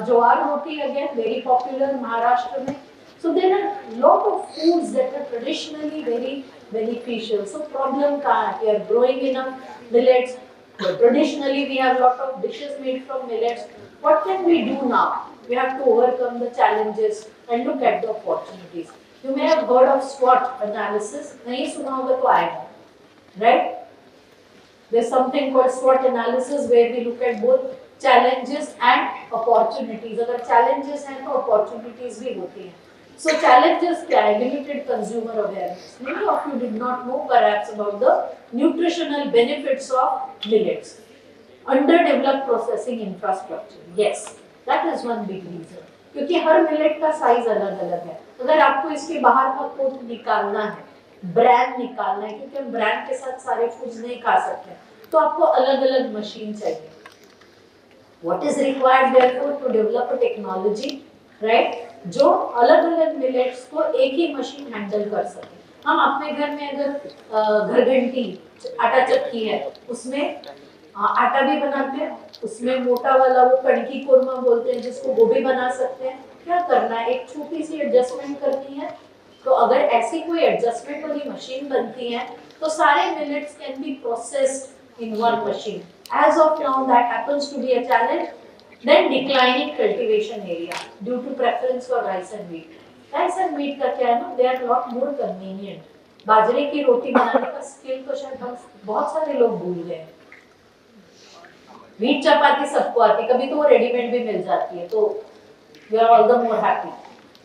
jowar roti again very popular Maharashtra में. So there are lot of foods that are traditionally very beneficial. So problem कहाँ है? We are growing enough millets, but traditionally we have lot of dishes made from millets. What can we do now? We have to overcome the challenges and look at the opportunities. You may have heard of SWOT analysis. नहीं सुना होगा तो आएगा, right? There's something called SWOT analysis where we look at both challenges and opportunities. अगर challenges हैं तो opportunities भी होती हैं. So challenges क्या है? Limited consumer awareness. Many of you did not know perhaps about the nutritional benefits of millets. Underdeveloped processing infrastructure. Yes, that is one big reason. क्योंकि हर millet का साइज अलग अलग है. अगर आपको इसके बाहर का कोट निकालना है, ब्रांड निकालना है, क्योंकि हम ब्रांड के साथ सारे फूड्स नहीं खा सकते, तो आपको अलग अलग मशीन चाहिए. What is required therefore to develop a technology, right? जो अलग अलग मिलेट्स को एक ही मशीन हैंडल कर सके. हम अपने घर में अगर घरघंटी आटा चक्की है, उसमें आटा भी बनाते हैं, उसमें मोटा वाला वो कणकी कोरमा बोलते हैं जिसको वो भी बना सकते हैं. क्या करना है? एक छोटी सी एडजस्टमेंट करनी है. तो अगर ऐसी कोई एडजस्टमेंट वाली मशीन बनती है तो सारे millets can be processed in one machine. As of now that happens to be a challenge. Then declining cultivation area due to preference for rice and wheat. Rice and wheat का क्या है ना, they are lot more convenient. बाजरे की रोटी बनाने का skill तो शायद हम बहुत सारे लोग भूल गए. व्हीट चपाती सबको आती, कभी तो वो रेडीमेड भी मिल जाती है, तो we are all the more happy,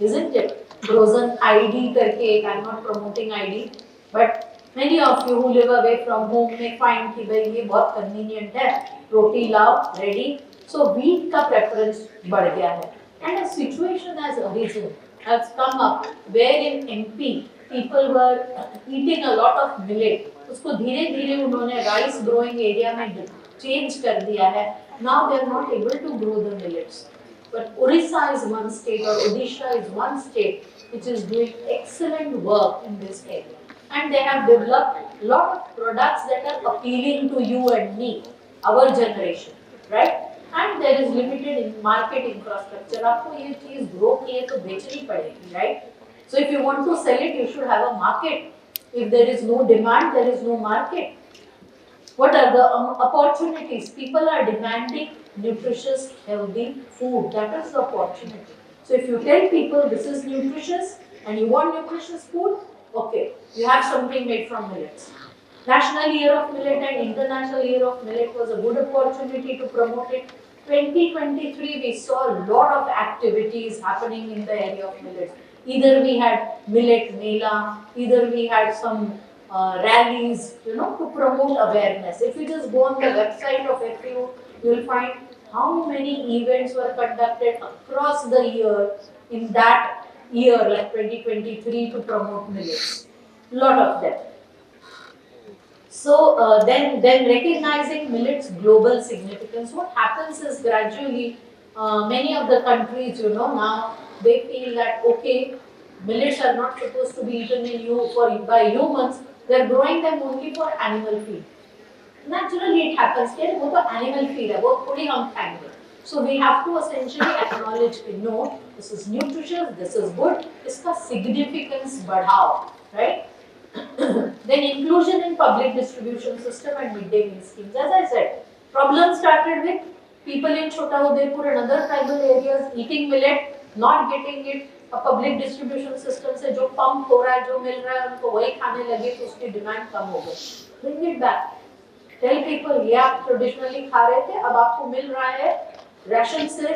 isn't it? Frozen ID करके, I'm not promoting ID, but many of you who live away from home may find कि भाई ये बहुत convenient है, रोटी लाओ ready. So wheat का preference बढ़ गया है, and a situation has arisen, has come up where in MP people were eating a lot of millet. उसको धीरे धीरे उन्होंने राइस ग्रोइंग एरिया में चेंज कर दिया है. Now they are not able to grow the millets. But Orissa is one state, or Odisha is one state which is doing excellent work in this area. And they have developed a lot of products that are appealing to you and me, our generation, right? And there is limited market infrastructure. आपको ये चीज grow किए तो बेचनी पड़ेगी, right? So if you want to sell it, you should have a market. If there is no demand, there is no market. What are the opportunities? People are demanding nutritious, healthy food. That is the opportunity. So if you tell people this is nutritious and you want nutritious food, okay, you have something made from millets. National Year of Millet and International Year of Millet was a good opportunity to promote it. 2023 we saw a lot of activities happening in the area of millets. Either we had millet mela, either we had some rallies, to promote awareness. If you just go on the website of FAO, you will find how many events were conducted across the year in that year, like 2023, to promote millets. Lot of them. So then recognizing millet's global significance, what happens is gradually many of the countries, now they feel that okay, millets are not supposed to be eaten in by humans. They're growing them only for animal feed. Naturally, it happens. कि वो तो animal feed है, वो थोड़ी हम खाएंगे. So we have to essentially acknowledge कि no, this is nutritious, this is good. इसका significance बढ़ाओ, right? Then inclusion in public distribution system and midday meal schemes. As I said, problem started with people in Chota Udaipur and other tribal areas eating millet, not getting it. A public distribution system से जो pump हो रहा है, जो मिल रहा है, उनको वही खाने लगे तो उसकी demand कम हो गई. Bring it back. Tell people ये आप traditionally खा रहे थे, अब आपको मिल रहा है राशन से,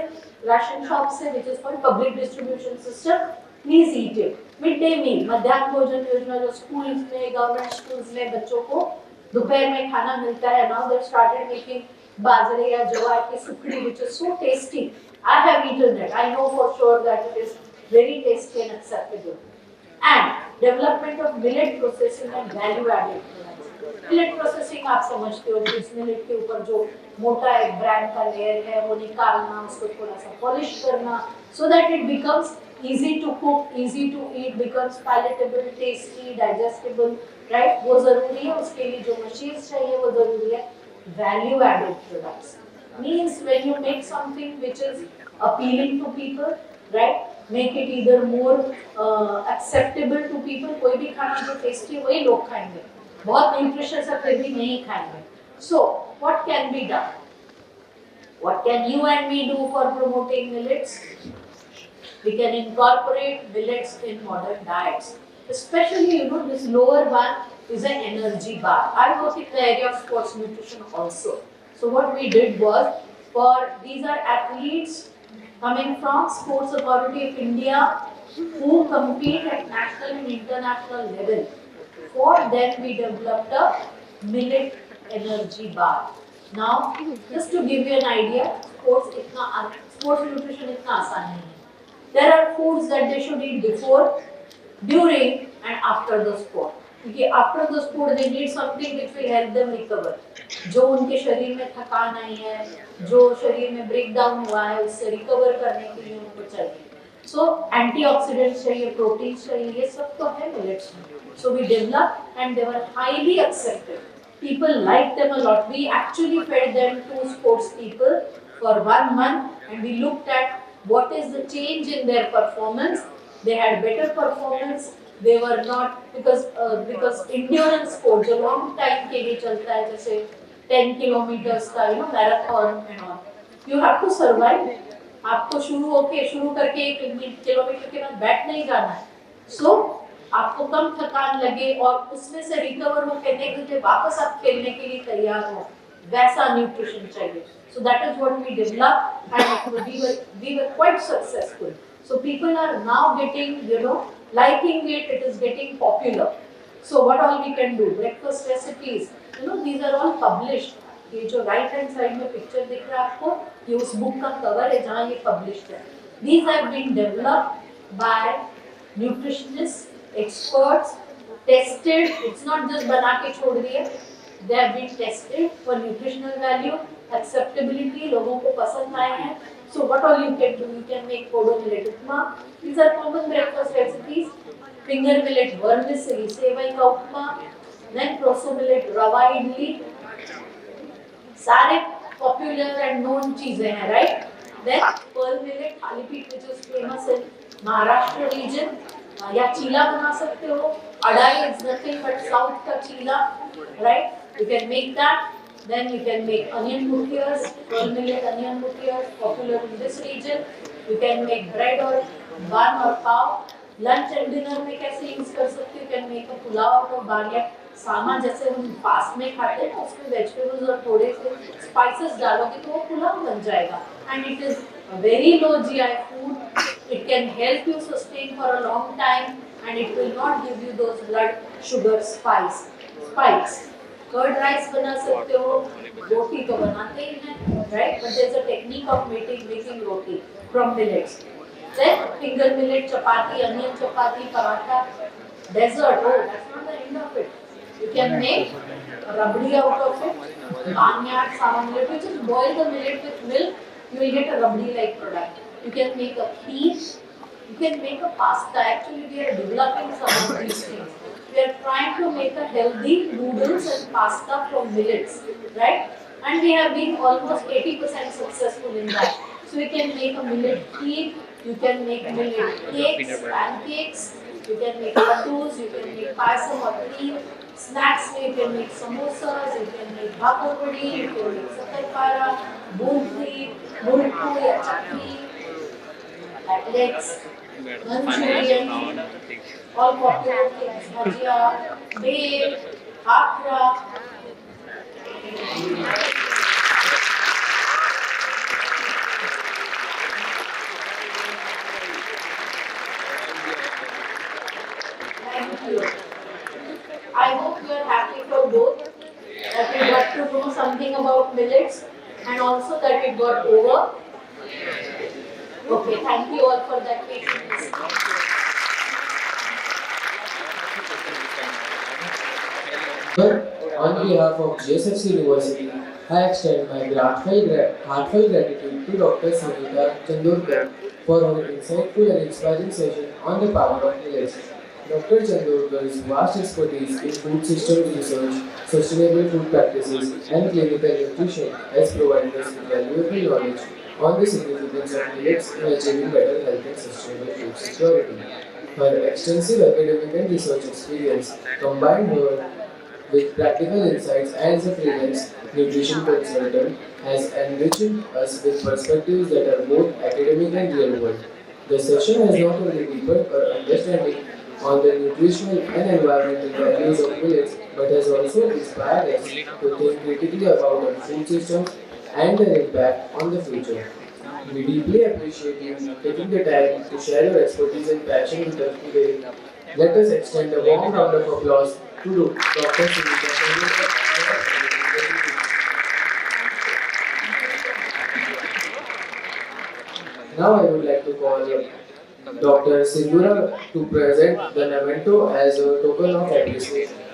राशन शॉप से, which is called public distribution system. Please eat it. Mid day meal, मध्याह्न भोजन योजना जो स्कूल्स में, गवर्नमेंट स्कूल्स में बच्चों को दोपहर में खाना मिलता है. नाउ दे स्टार्टेड मेकिंग बाजरे या ज्वार की सुखड़ी, which is so tasty. I have eaten it. I know for sure that it is very tasty and acceptable. And development of millet processing and value added products. Millet processing आप समझते हो, इस millet के ऊपर जो मोटा एक brand का लेयर है वो निकालना, उसको थोड़ा सा पॉलिश करना, so that it becomes easy to cook, easy to eat, becomes palatable, tasty, digestible, right? वो जरूरी है, उसके लिए जो machines चाहिए वो जरूरी है. Value added products means when you make something which is appealing to people, right? Make it either more acceptable to people. कोई भी खाना जो tasty है वही लोग खाएंगे, बहुत nutritious है फिर भी नहीं खाएंगे. So what can be done? What can you and me do for promoting millets? We can incorporate millets in modern diets. Especially, this lower one is an energy bar. I work in the area of sports nutrition also. So what we did was, these are athletes coming from Sports Authority of India who compete at national and international level. For them, we developed a millet energy bar. Now, just to give you an idea, sports nutrition इतना आसान नहीं है. There are foods that they should eat before, during, and after the sport. क्योंकि after the sport they need something which will help them recover. जो उनके शरीर में थकान आई है, जो शरीर में ब्रेक डाउन हुआ है, उससे रिकवर करने के लिए उनको चाहिए. So antioxidants चाहिए, proteins चाहिए, ये सब तो है millets में. So we developed and they were highly accepted. People liked them a lot. We actually fed them to sports people for 1 month and we looked at what is the change in their performance. They had better performance. They were not, because endurance sport जो long time के लिए चलता है, जैसे 10 kilometers का marathon and all, you have to survive. आपको शुरू करके 1 किलोमीटर के बाद बैठ नहीं जाना है. So आपको कम थकान लगे और उसमें से रिकवर हो के नेक्स्ट डे वापस आप खेलने के लिए तैयार हो, वैसा न्यूट्रिशन चाहिए. So that is what we developed and we were quite successful. So people are now getting, liking it, it is getting popular. So what all we can do? Breakfast recipes, these are all published. ये जो right hand side में picture दिख रहा है आपको, ये उस book का cover है जहाँ ये published है. These have been developed by nutritionists, experts, tested. It's not just बना के छोड़ दिए. They have been tested for nutritional value, acceptability, लोगों को पसंद आए हैं. So what all you can do? You can make kodo millet upma. These are common breakfast recipes. Finger millet vermicelli, सेवई का उपमा. Then proso millet rava idli. सारे popular and known चीजें हैं, right? Then pearl millet थाली पीठ, which is famous in Maharashtra region. या चीला बना सकते हो. अडाई is nothing but south का चीला, right? You can make that. Then you can make onion mukhias, pearl millet onion mukhias, popular in this region. You can make bread or bun or pav. Lunch and dinner में कैसे use कर सकते हो? You can make a pulao out of bun या सामा जैसे हम fast में खाते हैं, उसमें vegetables और थोड़े से spices डालोगे तो वो पुलाव बन जाएगा. And it is a very low GI food. It can help you sustain for a long time and it will not give you those blood sugar spikes. Curd rice बना सकते हो, रोटी तो बनाते ही हैं, right? But there is a technique of making roti from millets. Then finger millet chapati, onion chapati, paratha, dessert. Oh, that's not the end of it. You can make rabdi out of it. Barnyard, sawa millet. You just boil the millet with milk, you will get a rabdi-like product. You can make a kheer. You can make a pasta. Actually, we are developing some of these things. We are trying to make a healthy noodles and pasta from millets, right? And we have been almost 80% successful in that. So we can make a millet kheer. You can make millet cakes, pancakes. You can make laddus. You can make payasam or kheer. Snacks में you can make samosas, you can make bhakapudi, you can make satarpara, burfi, murukku या chakki, cutlets, Manchurian, all popular things, bhajia, bhel, khakra. Thank you. I hope you are happy for both, that we got to know something about millets and also that we got over. Okay, thank you all for that patience. But on behalf of JSFC University, I extend my heartfelt gratitude to Dr. Sangeeta Chandorkar for her insightful and inspiring session on the power of millets. Dr. Chandorkar's vast expertise in food systems research, sustainable food practices, and clinical nutrition has provided us with valuable knowledge on the significance of millets in achieving better health and sustainable food security. Her extensive academic and research experience combined her with practical insights as a freelance nutrition consultant has enriched us with perspectives that are both academic and real world. The session has not only deepened our understanding on the nutritional and environmental values of millets, but has also inspired us to think critically about our food systems and their impact on the future. We deeply appreciate you taking the time to share your expertise and passion with us today. Let us extend a warm round of applause to Dr. Sunita Tendulkar for Now I would like to call Dr. Sindura to present the memento as a token of appreciation.